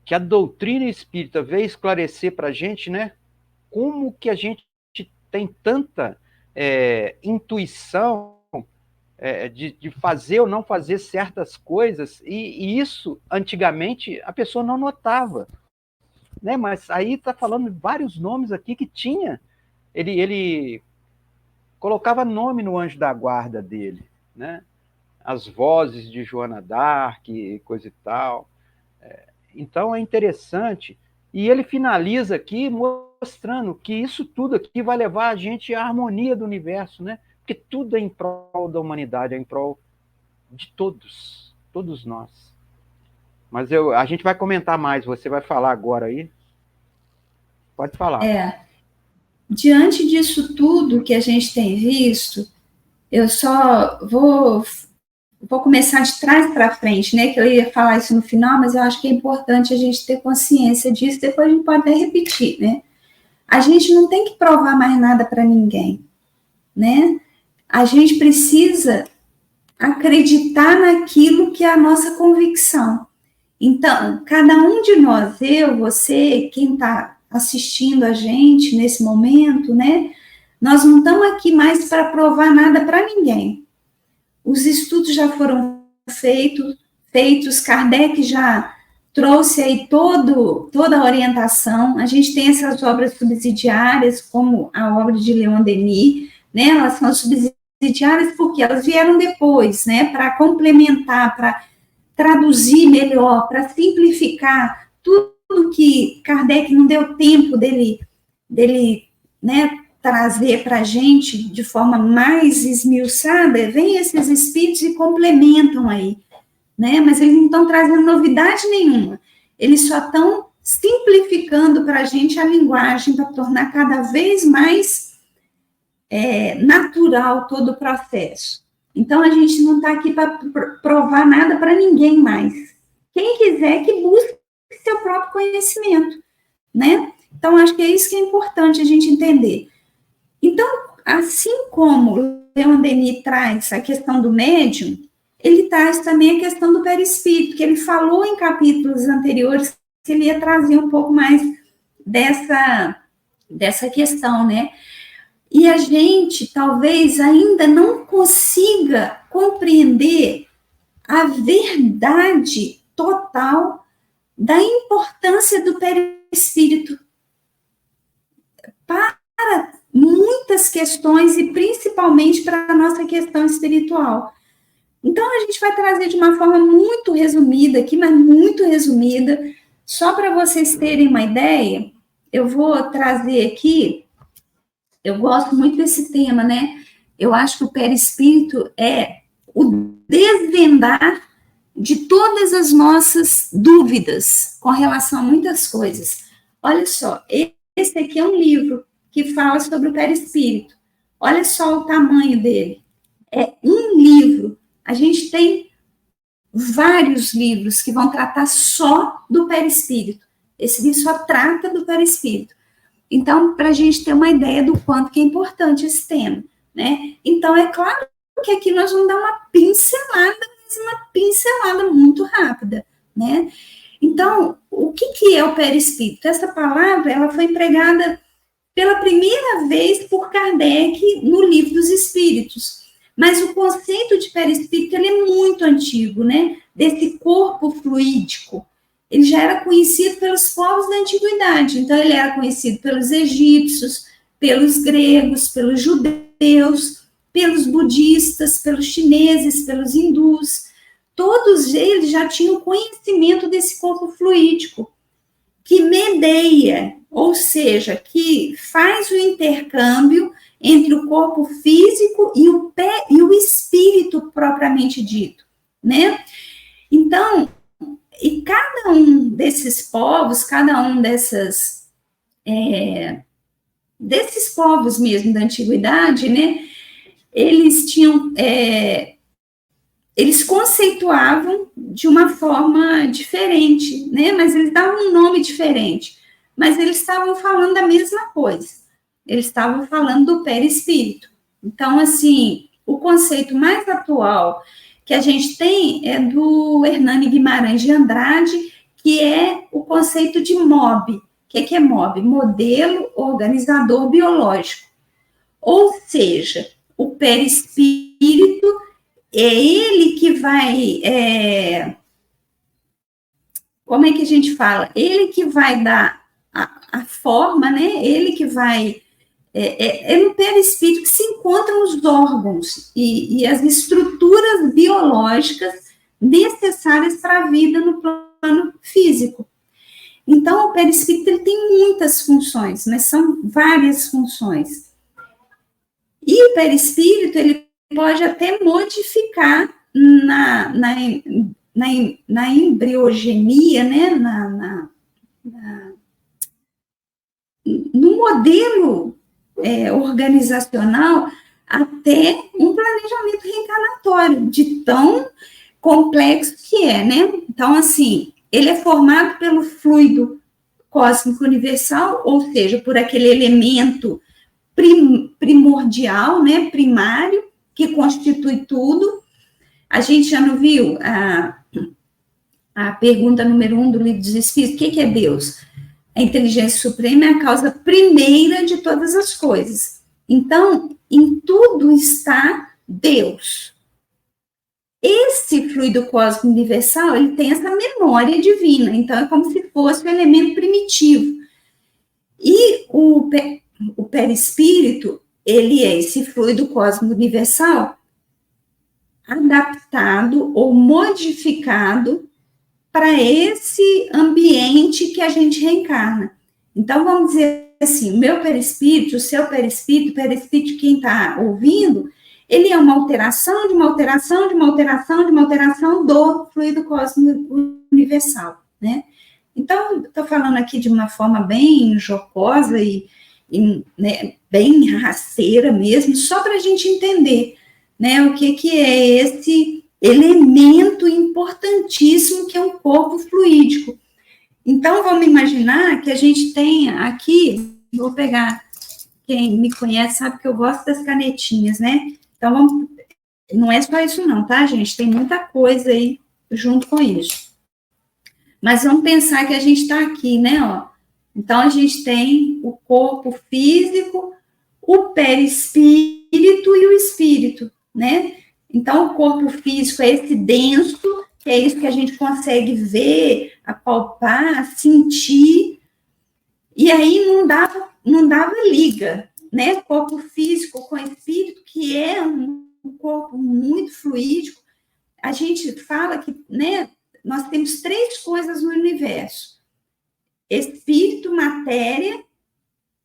que a doutrina espírita veio esclarecer para a gente, né? Como que a gente tem tanta intuição de fazer ou não fazer certas coisas, e isso, antigamente, a pessoa não notava, né? Mas aí está falando vários nomes aqui que tinha, ele colocava nome no anjo da guarda dele, né? As vozes de Joana d'Arc, coisa e tal. Então é interessante, e ele finaliza aqui mostrando que isso tudo aqui vai levar a gente à harmonia do universo, né? Porque tudo é em prol da humanidade, é em prol de todos nós. Mas a gente vai comentar mais, você vai falar agora aí? Pode falar. Diante disso tudo que a gente tem visto, eu só vou começar de trás para frente, né? Que eu ia falar isso no final, mas eu acho que é importante a gente ter consciência disso, depois a gente pode até repetir, né? A gente não tem que provar mais nada para ninguém, né? A gente precisa acreditar naquilo que é a nossa convicção. Então, cada um de nós, eu, você, quem está assistindo a gente nesse momento, né? Nós não estamos aqui mais para provar nada para ninguém. Os estudos já foram feitos, Kardec já trouxe aí toda a orientação. A gente tem essas obras subsidiárias, como a obra de Leon Denis, né? Elas são subsidiárias porque elas vieram depois, né? Para complementar, para traduzir melhor, para simplificar tudo que Kardec não deu tempo dele né, trazer para a gente de forma mais esmiuçada, vem esses espíritos e complementam aí, né? Mas eles não estão trazendo novidade nenhuma, eles só estão simplificando para a gente a linguagem para tornar cada vez mais natural todo o processo. Então, a gente não está aqui para provar nada para ninguém mais. Quem quiser que busque seu próprio conhecimento, né? Então, acho que é isso que é importante a gente entender. Então, assim como Leon Denis traz a questão do médium, ele traz também a questão do perispírito, que ele falou em capítulos anteriores que ele ia trazer um pouco mais dessa questão, né? E a gente talvez ainda não consiga compreender a verdade total da importância do perispírito para muitas questões e principalmente para a nossa questão espiritual. Então, a gente vai trazer de uma forma muito resumida aqui, mas muito resumida, só para vocês terem uma ideia, eu vou trazer aqui, eu gosto muito desse tema, né? Eu acho que o perispírito é o desvendar de todas as nossas dúvidas com relação a muitas coisas. Olha só, esse aqui é um livro que fala sobre o perispírito. Olha só o tamanho dele. É um livro. A gente tem vários livros que vão tratar só do perispírito. Esse livro só trata do perispírito. Então, para a gente ter uma ideia do quanto que é importante esse tema, né? Então, é claro que aqui nós vamos dar uma pincelada, mas uma pincelada muito rápida, né? Então, o que é o perispírito? Essa palavra, ela foi empregada pela primeira vez por Kardec no Livro dos Espíritos. Mas o conceito de perispírito, ele é muito antigo, né? Desse corpo fluídico. Ele já era conhecido pelos povos da antiguidade. Então, ele era conhecido pelos egípcios, pelos gregos, pelos judeus, pelos budistas, pelos chineses, pelos hindus. Todos eles já tinham conhecimento desse corpo fluídico, que medeia ou seja, que faz o intercâmbio entre o corpo físico e o espírito propriamente dito, né? Então, e cada um desses povos, cada um desses povos mesmo da antiguidade, né? Eles tinham, eles conceituavam de uma forma diferente, né? Mas eles davam um nome diferente. Mas eles estavam falando da mesma coisa. Eles estavam falando do perispírito. Então, assim, o conceito mais atual que a gente tem é do Hernani Guimarães de Andrade, que é o conceito de MOB. O que é MOB? Modelo Organizador Biológico. Ou seja, o perispírito é ele que vai, como é que a gente fala? Ele que vai dar a forma, né? Ele que vai, no perispírito que se encontram os órgãos e as estruturas biológicas necessárias para a vida no plano físico. Então, o perispírito ele tem muitas funções, mas são várias funções. E o perispírito, ele pode até modificar na embriogenia, né, no modelo organizacional, até um planejamento reencarnatório, de tão complexo que é, né? Então, assim, ele é formado pelo fluido cósmico universal, ou seja, por aquele elemento primordial, né, primário, que constitui tudo. A gente já não viu a pergunta número 1 do Livro dos Espíritos, o que é Deus? A inteligência suprema é a causa primeira de todas as coisas. Então, em tudo está Deus. Esse fluido cósmico universal, ele tem essa memória divina, então é como se fosse um elemento primitivo. E o perispírito, ele é esse fluido cósmico universal adaptado ou modificado para esse ambiente que a gente reencarna. Então, vamos dizer assim, o meu perispírito, o seu perispírito, o perispírito de quem está ouvindo, ele é uma alteração de uma alteração, de uma alteração, de uma alteração do fluido cósmico universal, né? Então, estou falando aqui de uma forma bem jocosa e né, bem rasteira mesmo, só para a gente entender, né, o que é esse elemento importantíssimo que é um corpo fluídico. Então, vamos imaginar que a gente tem aqui, vou pegar, quem me conhece sabe que eu gosto das canetinhas, né? Então, não é só isso não, tá, gente? Tem muita coisa aí junto com isso. Mas vamos pensar que a gente está aqui, né, ó. Então, a gente tem o corpo físico, o perispírito e o espírito, né? Então, o corpo físico é esse denso, que é isso que a gente consegue ver, apalpar, sentir, e aí não dava liga, né? Corpo físico com espírito, que é um corpo muito fluídico. A gente fala que, né, nós temos 3 coisas no universo: espírito, matéria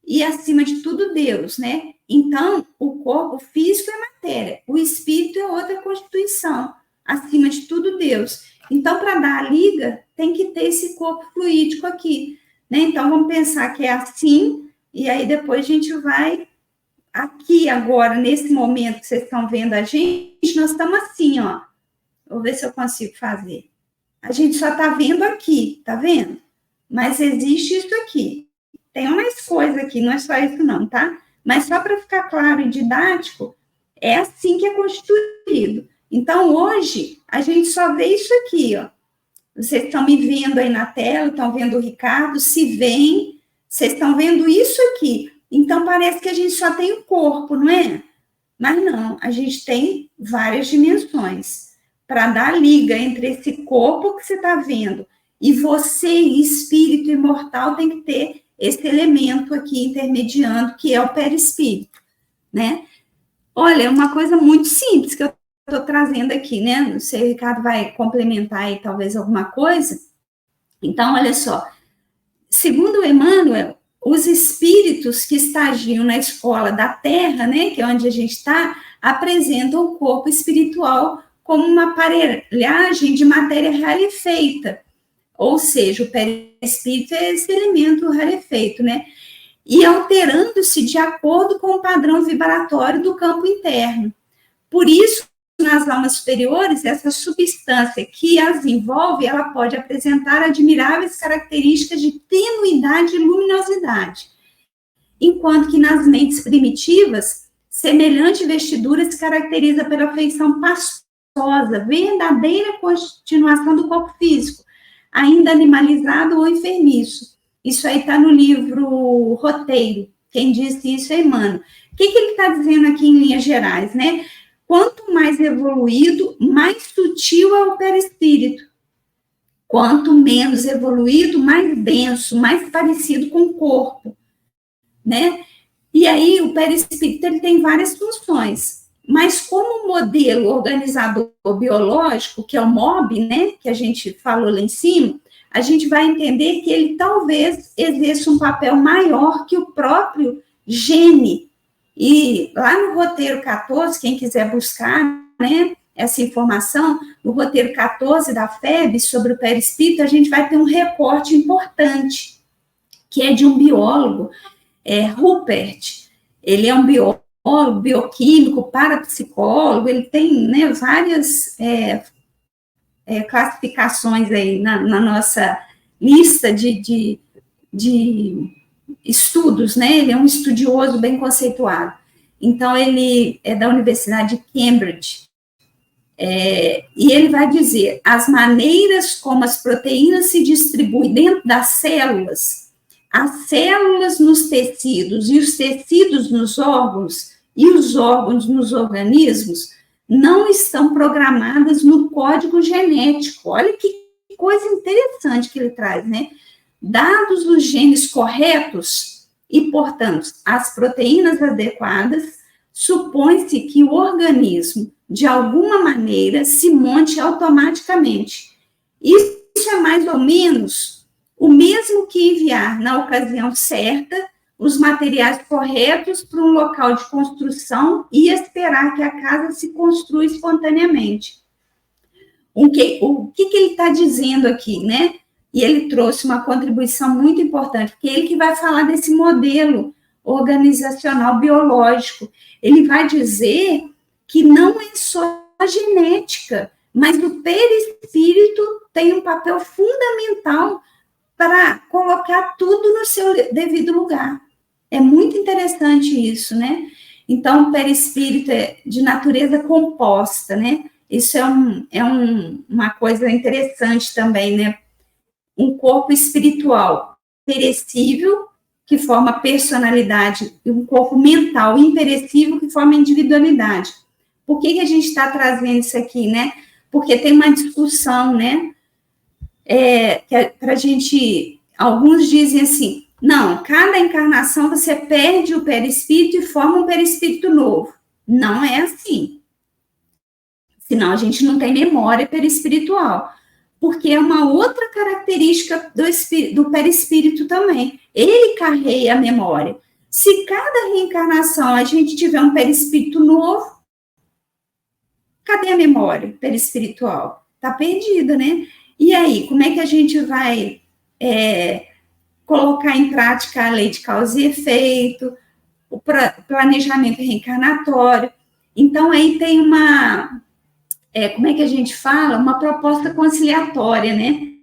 e, acima de tudo, Deus, né? Então, o corpo físico é matéria, o espírito é outra constituição, acima de tudo, Deus. Então, para dar a liga, tem que ter esse corpo fluídico aqui, né? Então, vamos pensar que é assim, e aí depois a gente vai aqui, agora, nesse momento que vocês estão vendo a gente, nós estamos assim, ó. Vou ver se eu consigo fazer. A gente só está vendo aqui, tá vendo? Mas existe isso aqui. Tem mais coisa aqui, não é só isso não, tá? Mas só para ficar claro e didático, é assim que é constituído. Então, hoje, a gente só vê isso aqui, ó. Vocês estão me vendo aí na tela, estão vendo o Ricardo, se veem, vocês estão vendo isso aqui. Então, parece que a gente só tem o corpo, não é? Mas não, a gente tem várias dimensões. Para dar liga entre esse corpo que você está vendo e você, espírito imortal, tem que ter esse elemento aqui intermediando, que é o perispírito, né? Olha, é uma coisa muito simples que eu estou trazendo aqui, né? Não sei, o Ricardo vai complementar aí talvez alguma coisa. Então, olha só, segundo Emmanuel, os espíritos que estagiam na escola da Terra, né, que é onde a gente está, apresentam o corpo espiritual como uma aparelhagem de matéria rarefeita, ou seja, o perispírito é esse elemento rarefeito, né, e alterando-se de acordo com o padrão vibratório do campo interno. Por isso, nas almas superiores, essa substância que as envolve, ela pode apresentar admiráveis características de tenuidade e luminosidade, enquanto que nas mentes primitivas, semelhante vestidura se caracteriza pela feição pastosa, verdadeira continuação do corpo físico, ainda animalizado ou enfermiço. Isso aí está no livro Roteiro. Quem disse isso é Emmanuel. O que ele está dizendo aqui em linhas gerais, né? Quanto mais evoluído, mais sutil é o perispírito. Quanto menos evoluído, mais denso, mais parecido com o corpo, né? E aí o perispírito ele tem várias funções, mas como modelo organizador biológico, que é o MOB, né, que a gente falou lá em cima, a gente vai entender que ele talvez exerça um papel maior que o próprio gene. E lá no roteiro 14, quem quiser buscar, né, essa informação, no roteiro 14 da FEB sobre o perispírito, a gente vai ter um recorte importante, que é de um biólogo, Rupert. Ele é um biólogo, bioquímico, parapsicólogo, ele tem, né, várias classificações aí na nossa lista de estudos, né? Ele é um estudioso bem conceituado. Então, ele é da Universidade de Cambridge. E ele vai dizer, as maneiras como as proteínas se distribuem dentro das células, as células nos tecidos e os tecidos nos órgãos e os órgãos nos organismos não estão programadas no código genético. Olha que coisa interessante que ele traz, né? Dados os genes corretos e, portanto, as proteínas adequadas, supõe-se que o organismo, de alguma maneira, se monte automaticamente. Isso é mais ou menos o mesmo que enviar, na ocasião certa, os materiais corretos para um local de construção e esperar que a casa se construa espontaneamente. O que ele está dizendo aqui, né? E ele trouxe uma contribuição muito importante, porque ele que vai falar desse modelo organizacional biológico. Ele vai dizer que não é só a genética, mas o perispírito tem um papel fundamental para colocar tudo no seu devido lugar. É muito interessante isso, né? Então, o perispírito é de natureza composta, né? Isso é uma coisa interessante também, né? Um corpo espiritual perecível, que forma personalidade, e um corpo mental imperecível, que forma individualidade. Por que a gente está trazendo isso aqui, né? Porque tem uma discussão, né? Para a gente, alguns dizem assim, não, cada encarnação você perde o perispírito e forma um perispírito novo. Não é assim. Senão a gente não tem memória perispiritual. Porque é uma outra característica do perispírito também. Ele carrega a memória. Se cada reencarnação a gente tiver um perispírito novo, cadê a memória perispiritual? Está perdida, né? E aí, como é que a gente vai colocar em prática a lei de causa e efeito, o planejamento reencarnatório? Então, aí tem uma... como é que a gente fala? Uma proposta conciliatória, né?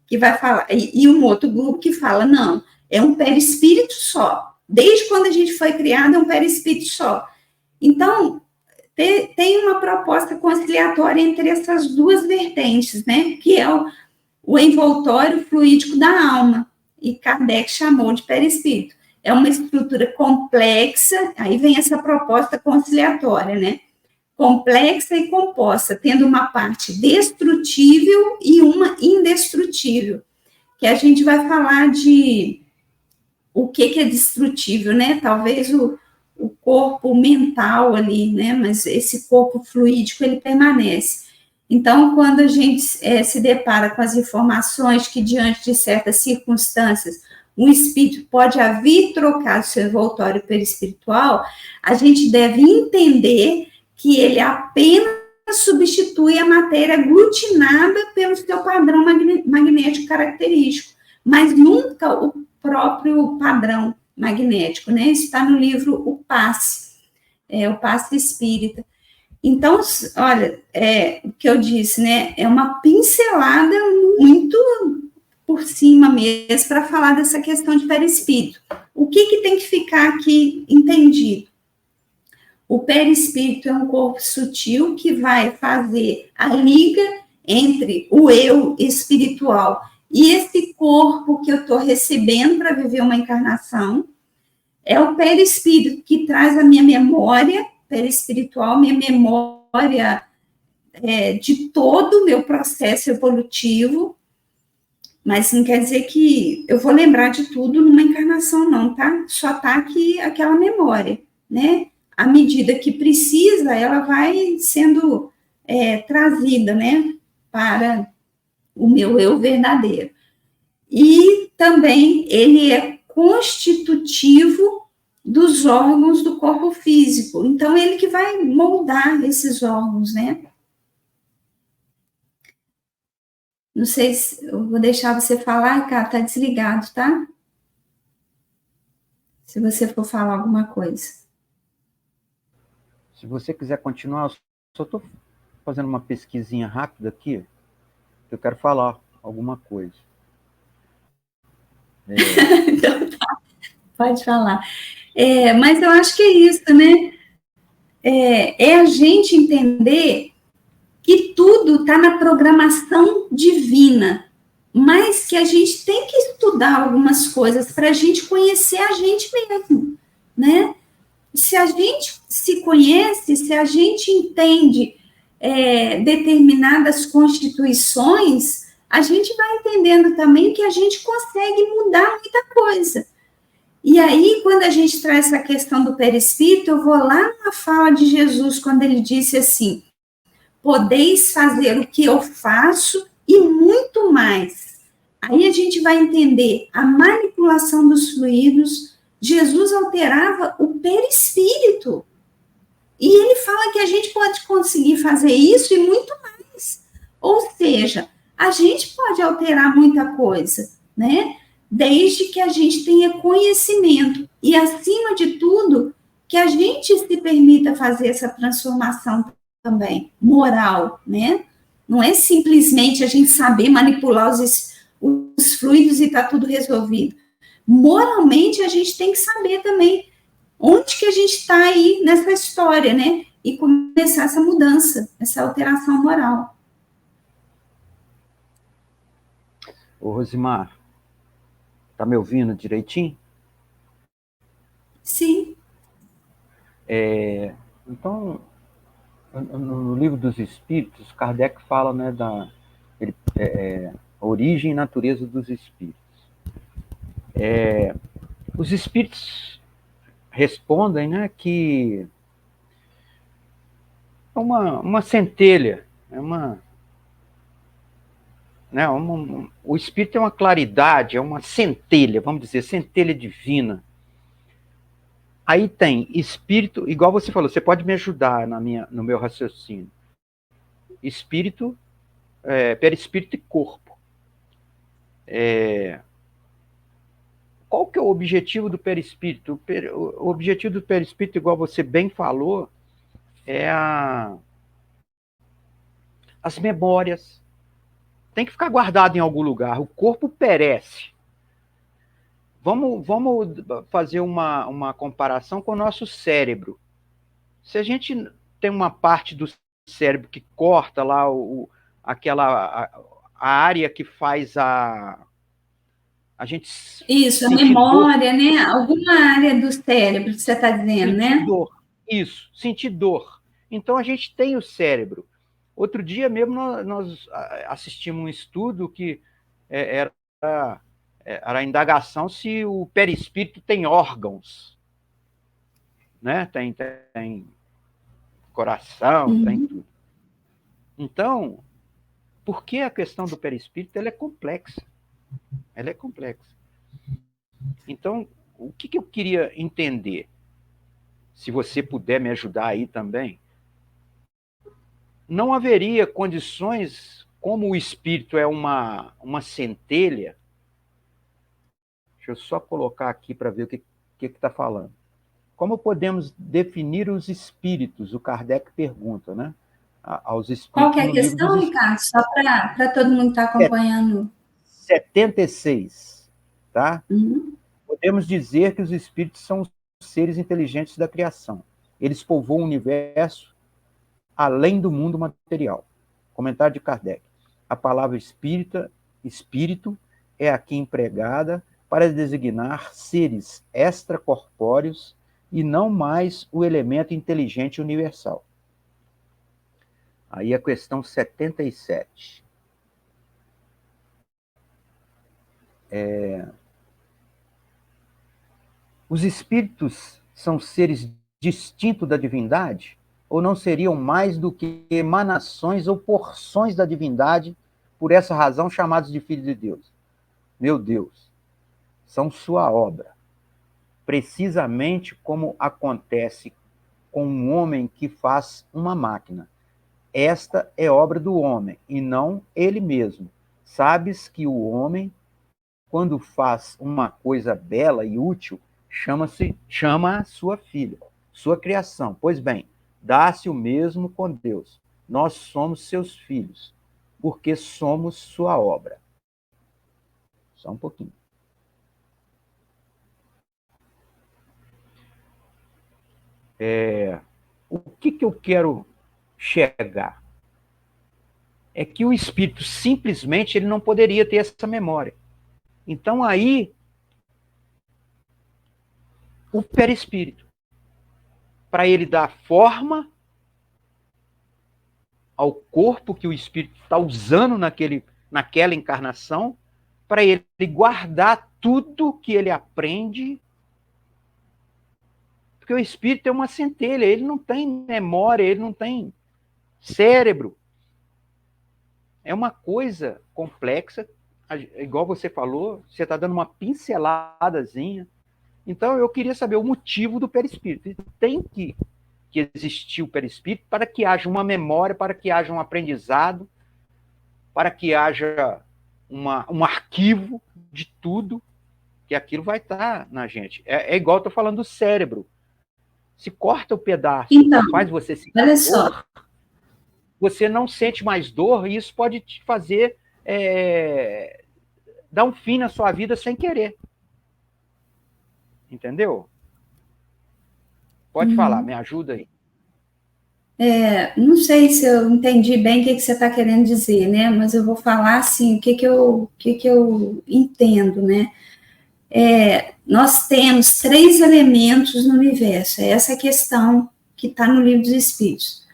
Que vai falar, e um outro grupo que fala, não, é um perispírito só. Desde quando a gente foi criado, é um perispírito só. Então, tem uma proposta conciliatória entre essas duas vertentes, né? Que é o envoltório fluídico da alma, e Kardec chamou de perispírito. É uma estrutura complexa, aí vem essa proposta conciliatória, né? Complexa e composta, tendo uma parte destrutível e uma indestrutível, que a gente vai falar de o que é destrutível, né? Talvez o corpo mental ali, né? Mas esse corpo fluídico, ele permanece. Então, quando a gente se depara com as informações que, diante de certas circunstâncias, o espírito pode vir trocar seu envoltório perispiritual, a gente deve entender que ele apenas substitui a matéria aglutinada pelo seu padrão magnético característico, mas nunca o próprio padrão magnético, né? Isso está no livro O Passe, o Passe Espírita. Então, olha, o que eu disse, né? É uma pincelada muito por cima mesmo para falar dessa questão de perispírito. O que tem que ficar aqui entendido? O perispírito é um corpo sutil que vai fazer a liga entre o eu espiritual e esse corpo que eu estou recebendo para viver uma encarnação. É o perispírito que traz a minha memória perispiritual, minha memória de todo o meu processo evolutivo, mas não quer dizer que eu vou lembrar de tudo numa encarnação, não, tá? Só tá aqui aquela memória, né? À medida que precisa, ela vai sendo trazida, né, para o meu eu verdadeiro. E também ele é constitutivo dos órgãos do corpo físico. Então, ele que vai moldar esses órgãos, né? Não sei se eu vou deixar você falar, cara, tá desligado, tá? Se você for falar alguma coisa. Se você quiser continuar, eu só estou fazendo uma pesquisinha rápida aqui. Eu quero falar alguma coisa. Então, tá. Pode falar. Mas eu acho que é isso, né? É a gente entender que tudo está na programação divina, mas que a gente tem que estudar algumas coisas para a gente conhecer a gente mesmo, né? Se a gente se conhece, se a gente entende determinadas constituições, a gente vai entendendo também que a gente consegue mudar muita coisa. E aí, quando a gente traz essa questão do perispírito, eu vou lá na fala de Jesus, quando ele disse assim: podeis fazer o que eu faço e muito mais. Aí a gente vai entender a manipulação dos fluidos. Jesus alterava o perispírito. E ele fala que a gente pode conseguir fazer isso e muito mais. Ou seja, a gente pode alterar muita coisa, né? Desde que a gente tenha conhecimento. E, acima de tudo, que a gente se permita fazer essa transformação também, moral, né? Não é simplesmente a gente saber manipular os fluidos e tá tudo resolvido. Moralmente, a gente tem que saber também onde que a gente está aí nessa história, né? E começar essa mudança, essa alteração moral. Ô, Rosimar, tá me ouvindo direitinho? Sim. Então, no Livro dos Espíritos, Kardec fala, né, da origem e natureza dos espíritos. Os espíritos respondem, né, que é uma centelha, o espírito é uma claridade, é uma centelha, vamos dizer, centelha divina. Aí tem espírito, igual você falou, você pode me ajudar no meu raciocínio. Espírito, perispírito e corpo. Qual que é o objetivo do perispírito? O objetivo do perispírito, igual você bem falou, é as memórias. Tem que ficar guardado em algum lugar. O corpo perece. Vamos fazer uma comparação com o nosso cérebro. Se a gente tem uma parte do cérebro que corta lá a área que faz a gente isso, a memória, dor, né? Alguma área do cérebro que você está dizendo, né? Dor. Isso, sentir dor. Então a gente tem o cérebro. Outro dia mesmo nós assistimos um estudo que era a indagação se o perispírito tem órgãos, né? Tem coração, tem tudo. Então, por que a questão do perispírito ela é complexa? Ela é complexa. Então, o que eu queria entender? Se você puder me ajudar aí também, não haveria condições, como o espírito é uma centelha. Deixa eu só colocar aqui para ver o que está falando. Como podemos definir os espíritos? O Kardec pergunta, né? Aos Qual que espíritos é a no livro dos questão, espíritos. Ricardo? Só para todo mundo estar acompanhando. 76, tá? Uhum. Podemos dizer que os espíritos são os seres inteligentes da criação. Eles povoam o universo além do mundo material. Comentário de Kardec. A palavra espírito é aqui empregada para designar seres extracorpóreos e não mais o elemento inteligente universal. Aí a questão 77. Os espíritos são seres distintos da divindade? Ou não seriam mais do que emanações ou porções da divindade, por essa razão chamados de filhos de Deus? Meu Deus, são sua obra. Precisamente como acontece com um homem que faz uma máquina. Esta é obra do homem, e não ele mesmo. Sabes que o homem, quando faz uma coisa bela e útil, chama a sua filha, sua criação. Pois bem, dá-se o mesmo com Deus. Nós somos seus filhos, porque somos sua obra. Só um pouquinho. O que eu quero chegar? É que o espírito simplesmente ele não poderia ter essa memória. Então aí o perispírito, para ele dar forma ao corpo que o espírito está usando naquela encarnação, para ele guardar tudo que ele aprende, porque o espírito é uma centelha, ele não tem memória, ele não tem cérebro. É uma coisa complexa, igual você falou, você está dando uma pinceladazinha. Então eu queria saber o motivo do perispírito. Tem que existir o perispírito para que haja uma memória, para que haja um aprendizado, para que haja um arquivo de tudo, que aquilo vai estar na gente. É igual eu estou falando do cérebro. Se corta o pedaço, Então, faz você sentir olha só. dor, você não sente mais dor, e isso pode te fazer dar um fim na sua vida sem querer. Entendeu? Pode falar, me ajuda aí. Não sei se eu entendi bem o que você está querendo dizer, né? Mas eu vou falar assim, o que eu entendo, né? Nós temos 3 elementos no universo. É essa questão que está no Livro dos Espíritos.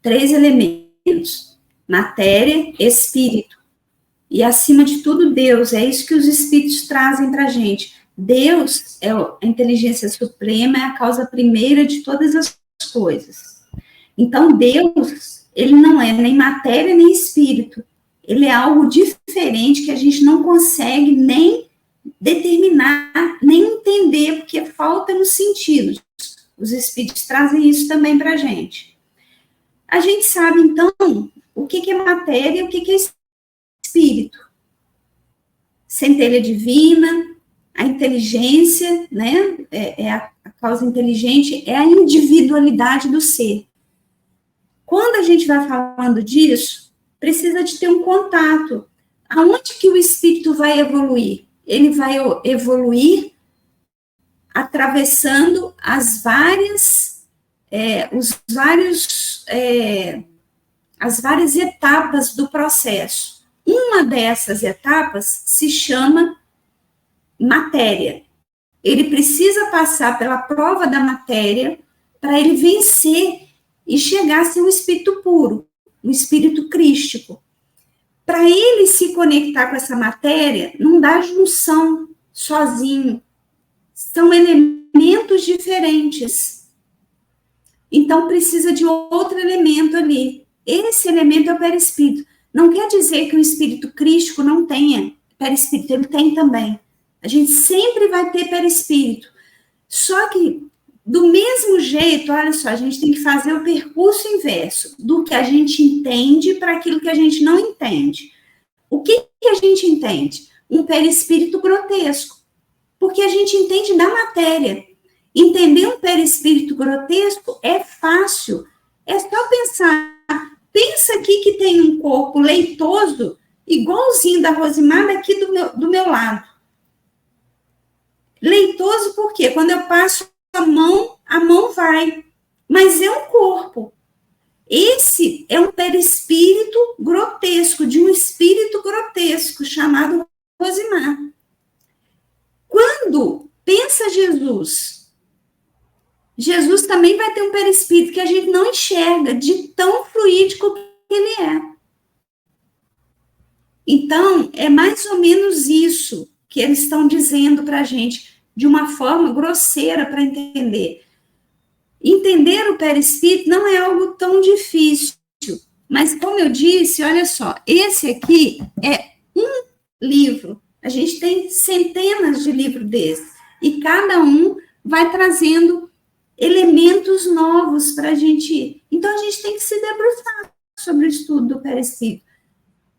3 elementos: matéria, espírito e, acima de tudo, Deus. É isso que os espíritos trazem para a gente. Deus é a inteligência suprema, é a causa primeira de todas as coisas. Então, Deus, ele não é nem matéria nem espírito. Ele é algo diferente que a gente não consegue nem determinar, nem entender, porque falta nos sentidos. Os espíritos trazem isso também para a gente. A gente sabe, então, o que é matéria e o que é espírito. Centelha divina, a inteligência, né? A causa inteligente, é a individualidade do ser. Quando a gente vai falando disso, precisa de ter um contato. Aonde que o espírito vai evoluir? Ele vai evoluir atravessando as várias etapas do processo. Uma dessas etapas se chama matéria. Ele precisa passar pela prova da matéria para ele vencer e chegar a ser um espírito puro, um espírito crístico. Para ele se conectar com essa matéria, não dá junção sozinho. São elementos diferentes. Então, precisa de outro elemento ali. Esse elemento é o perispírito. Não quer dizer que o espírito crístico não tenha perispírito, ele tem também. A gente sempre vai ter perispírito. Só que, do mesmo jeito, olha só, a gente tem que fazer o percurso inverso do que a gente entende para aquilo que a gente não entende. O que a gente entende? Um perispírito grotesco. Porque a gente entende da matéria. Entender um perispírito grotesco é fácil. É só pensar. Pensa aqui que tem um corpo leitoso, igualzinho da Rosimar, aqui do meu lado. Leitoso por quê? Quando eu passo a mão vai. Mas é um corpo. Esse é um perispírito grotesco, de um espírito grotesco, chamado Rosimar. Quando pensa Jesus, Jesus também vai ter um perispírito que a gente não enxerga, de tão fluídico que ele é. Então, é mais ou menos isso que eles estão dizendo para a gente, de uma forma grosseira para entender. Entender o perispírito não é algo tão difícil, mas como eu disse, olha só, esse aqui é um livro, a gente tem centenas de livros desses, e cada um vai trazendo elementos novos para a gente. Então, a gente tem que se debruçar sobre o estudo do perispírito.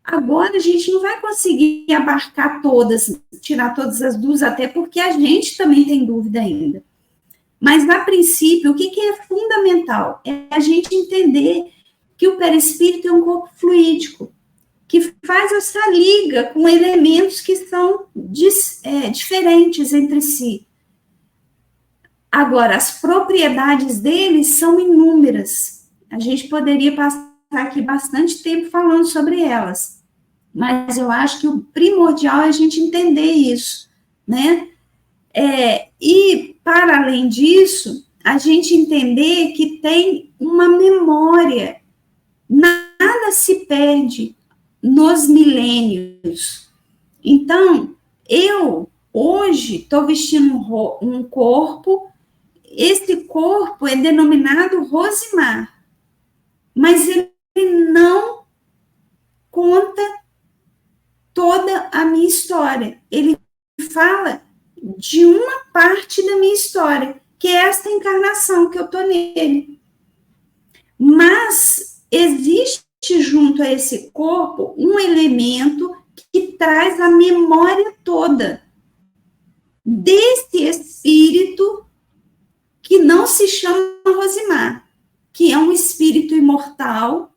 Agora, a gente não vai conseguir abarcar todas, tirar todas as dúvidas, até porque a gente também tem dúvida ainda. Mas, a princípio, o que é fundamental? É a gente entender que o perispírito é um corpo fluídico, que faz essa liga com elementos que são diferentes entre si. Agora, as propriedades deles são inúmeras. A gente poderia passar aqui bastante tempo falando sobre elas, mas eu acho que o primordial é a gente entender isso, né? E, para além disso, a gente entender que tem uma memória, nada se perde nos milênios. Então, eu, hoje, estou vestindo um corpo, esse corpo é denominado Rosimar, mas ele não conta toda a minha história. Ele fala de uma parte da minha história, que é esta encarnação que eu estou nele. Mas existe junto a esse corpo um elemento que traz a memória toda desse espírito que não se chama Rosimar, que é um espírito imortal,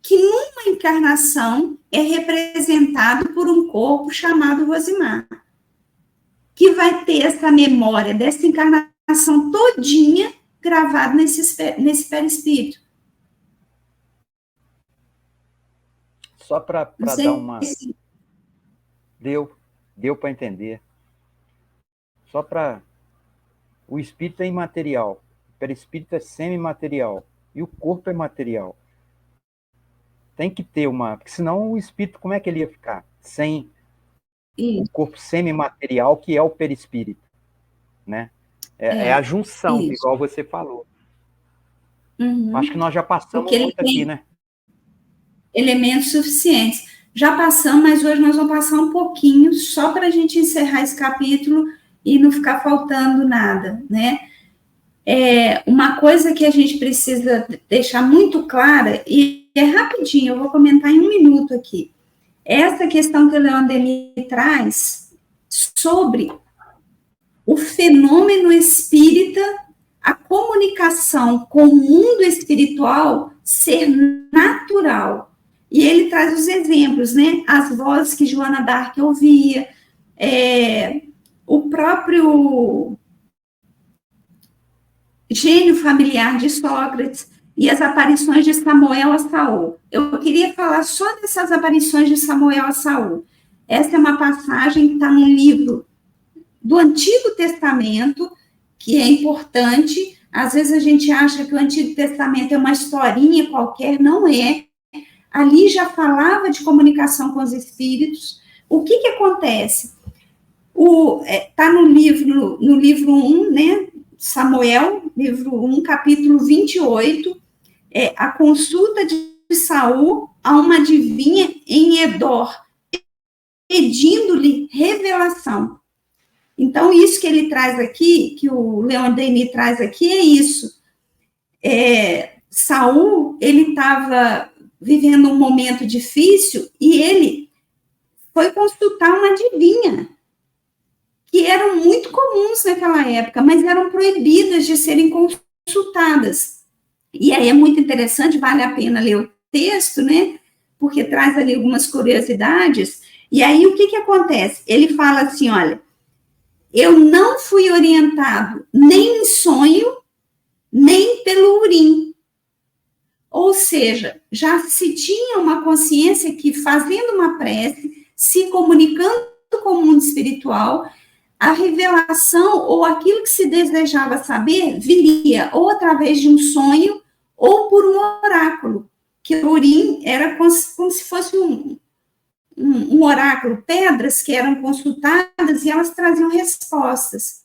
que numa encarnação é representado por um corpo chamado Rosimar, que vai ter essa memória dessa encarnação todinha gravada nesse perispírito. Só para dar uma... Deu para entender. Só para... O espírito é imaterial, o perispírito é semimaterial, e o corpo é material. Tem que ter uma... Porque senão o espírito, como é que ele ia ficar? Sem o corpo semimaterial, que é o perispírito, né? É a junção, isso, igual você falou. Uhum. Acho que nós já passamos muito aqui, né? Elementos suficientes. Já passamos, mas hoje nós vamos passar um pouquinho, só para a gente encerrar esse capítulo e não ficar faltando nada, né? Uma coisa que a gente precisa deixar muito clara, e é rapidinho, eu vou comentar em 1 minuto aqui. Essa questão que o Leon Denis traz sobre o fenômeno espírita, a comunicação com o mundo espiritual ser natural. E ele traz os exemplos, né? As vozes que Joana d'Arc ouvia, o próprio gênio familiar de Sócrates e as aparições de Samuel a Saul. Eu queria falar só dessas aparições de Samuel a Saul. Essa é uma passagem que está no livro do Antigo Testamento, que é importante. Às vezes a gente acha que o Antigo Testamento é uma historinha qualquer, não é. Ali já falava de comunicação com os espíritos. O que acontece? Está no livro 1, né? Samuel, livro 1, capítulo 28, a consulta de Saul a uma adivinha em Edor, pedindo-lhe revelação. Então, isso que ele traz aqui, que o Leon Denis traz aqui, é isso. Saul, ele estava vivendo um momento difícil e ele foi consultar uma adivinha, que eram muito comuns naquela época, mas eram proibidas de serem consultadas. E aí é muito interessante, vale a pena ler o texto, né? Porque traz ali algumas curiosidades. E aí o que acontece? Ele fala assim, olha, eu não fui orientado nem em sonho, nem pelo Urim. Ou seja, já se tinha uma consciência que, fazendo uma prece, se comunicando com o mundo espiritual, a revelação ou aquilo que se desejava saber viria ou através de um sonho ou por um oráculo, que o Urim era como se fosse um oráculo, pedras que eram consultadas e elas traziam respostas.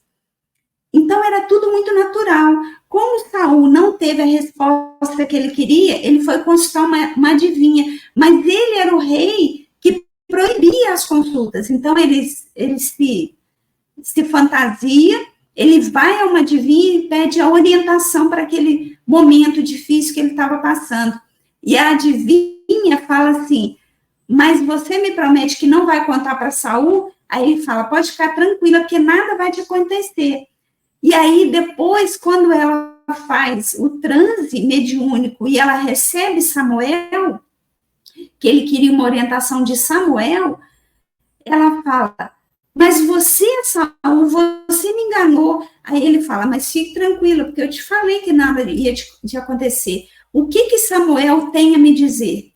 Então, era tudo muito natural. Como Saul não teve a resposta que ele queria, ele foi consultar uma adivinha, mas ele era o rei que proibia as consultas. Então, ele se fantasia, ele vai a uma adivinha e pede a orientação para aquele momento difícil que ele estava passando. E a adivinha fala assim, mas você me promete que não vai contar para Saul? Aí ele fala, pode ficar tranquila, porque nada vai te acontecer. E aí, depois, quando ela faz o transe mediúnico e ela recebe Samuel, que ele queria uma orientação de Samuel, ela fala, mas você, Saul, você me enganou. Aí ele fala, mas fique tranquilo, porque eu te falei que nada ia te acontecer. O que Samuel tem a me dizer?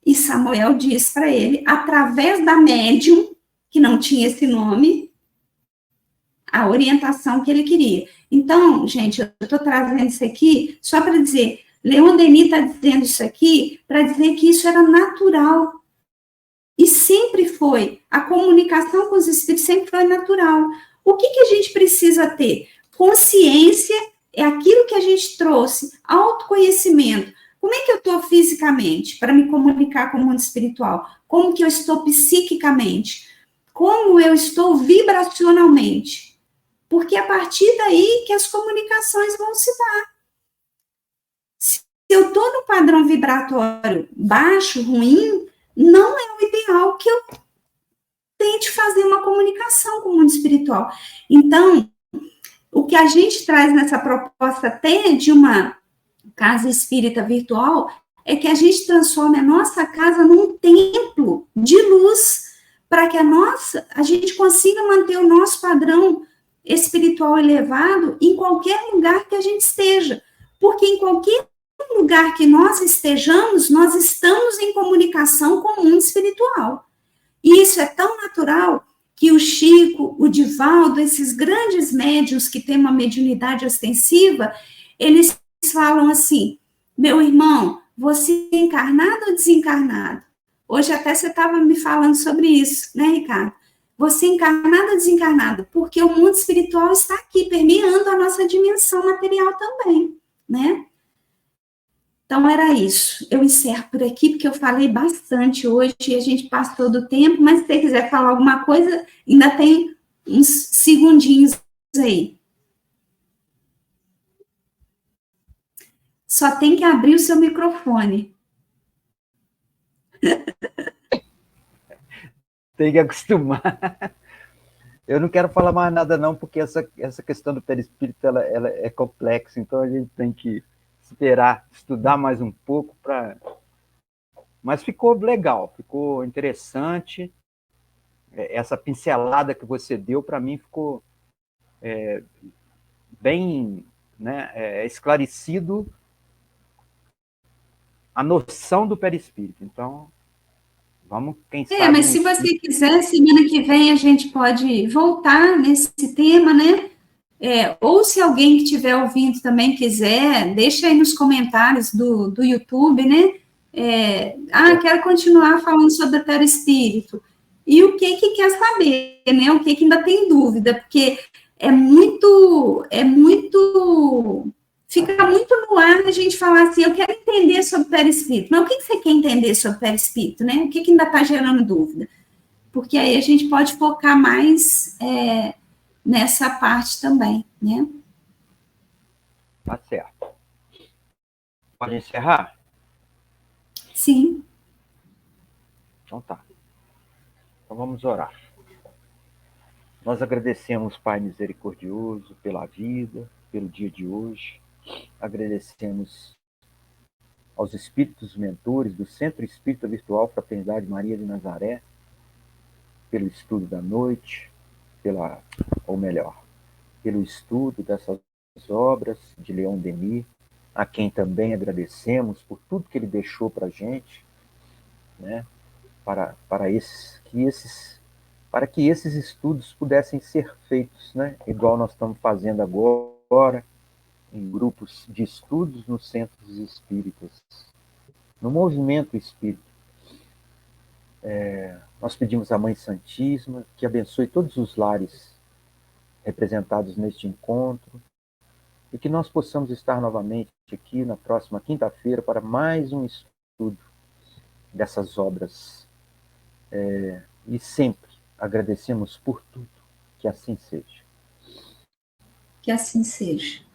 E Samuel diz para ele, através da médium, que não tinha esse nome, a orientação que ele queria. Então, gente, eu estou trazendo isso aqui só para dizer, Leon Denis está dizendo isso aqui para dizer que isso era natural. E sempre foi. A comunicação com os espíritos sempre foi natural. O que a gente precisa ter? Consciência é aquilo que a gente trouxe, autoconhecimento. Como é que eu estou fisicamente para me comunicar com o mundo espiritual? Como que eu estou psiquicamente? Como eu estou vibracionalmente? Porque é a partir daí que as comunicações vão se dar. Se eu estou no padrão vibratório baixo, ruim, não é o ideal que eu tente fazer uma comunicação com o mundo espiritual. Então, o que a gente traz nessa proposta até de uma casa espírita virtual é que a gente transforme a nossa casa num templo de luz, para que a gente consiga manter o nosso padrão espiritual elevado em qualquer lugar que a gente esteja. Porque em qualquer lugar que nós estejamos, nós estamos em comunicação com o mundo espiritual. E isso é tão natural que o Chico, o Divaldo, esses grandes médiuns que têm uma mediunidade ostensiva, eles falam assim, meu irmão, você é encarnado ou desencarnado? Hoje até você estava me falando sobre isso, né, Ricardo? Você é encarnado ou desencarnado? Porque o mundo espiritual está aqui, permeando a nossa dimensão material também, né? Então, era isso. Eu encerro por aqui, porque eu falei bastante hoje e a gente passou do tempo, mas se você quiser falar alguma coisa, ainda tem uns segundinhos aí. Só tem que abrir o seu microfone. Tem que acostumar. Eu não quero falar mais nada, não, porque essa questão do perispírito ela é complexa, então a gente tem que esperar, estudar mais um pouco para. Mas ficou legal, ficou interessante. Essa pincelada que você deu, para mim, ficou bem, né, esclarecido a noção do perispírito. Então, vamos, quem sabe... mas se você quiser, semana que vem a gente pode voltar nesse tema, né? Ou se alguém que estiver ouvindo também quiser, deixa aí nos comentários do YouTube, né? Quero continuar falando sobre o perispírito. E o que quer saber, né? O que ainda tem dúvida, porque fica muito no ar a gente falar assim, eu quero entender sobre o perispírito. Mas o que você quer entender sobre o perispírito, né? O que ainda está gerando dúvida? porque aí a gente pode focar mais nessa parte também, né? Tá certo. Pode encerrar? Sim. Então tá. Então vamos orar. Nós agradecemos, Pai misericordioso, pela vida, pelo dia de hoje. Agradecemos aos espíritos mentores do Centro Espírita Virtual Fraternidade Maria de Nazaré, pelo estudo da noite, ou melhor, pelo estudo dessas obras de Leon Denis, a quem também agradecemos por tudo que ele deixou para a gente, né, para que esses estudos pudessem ser feitos, né, igual nós estamos fazendo agora, em grupos de estudos nos centros espíritas, no movimento espírita. Nós pedimos à Mãe Santíssima que abençoe todos os lares representados neste encontro e que nós possamos estar novamente aqui na próxima quinta-feira para mais um estudo dessas obras. E sempre agradecemos por tudo. Que assim seja. Que assim seja.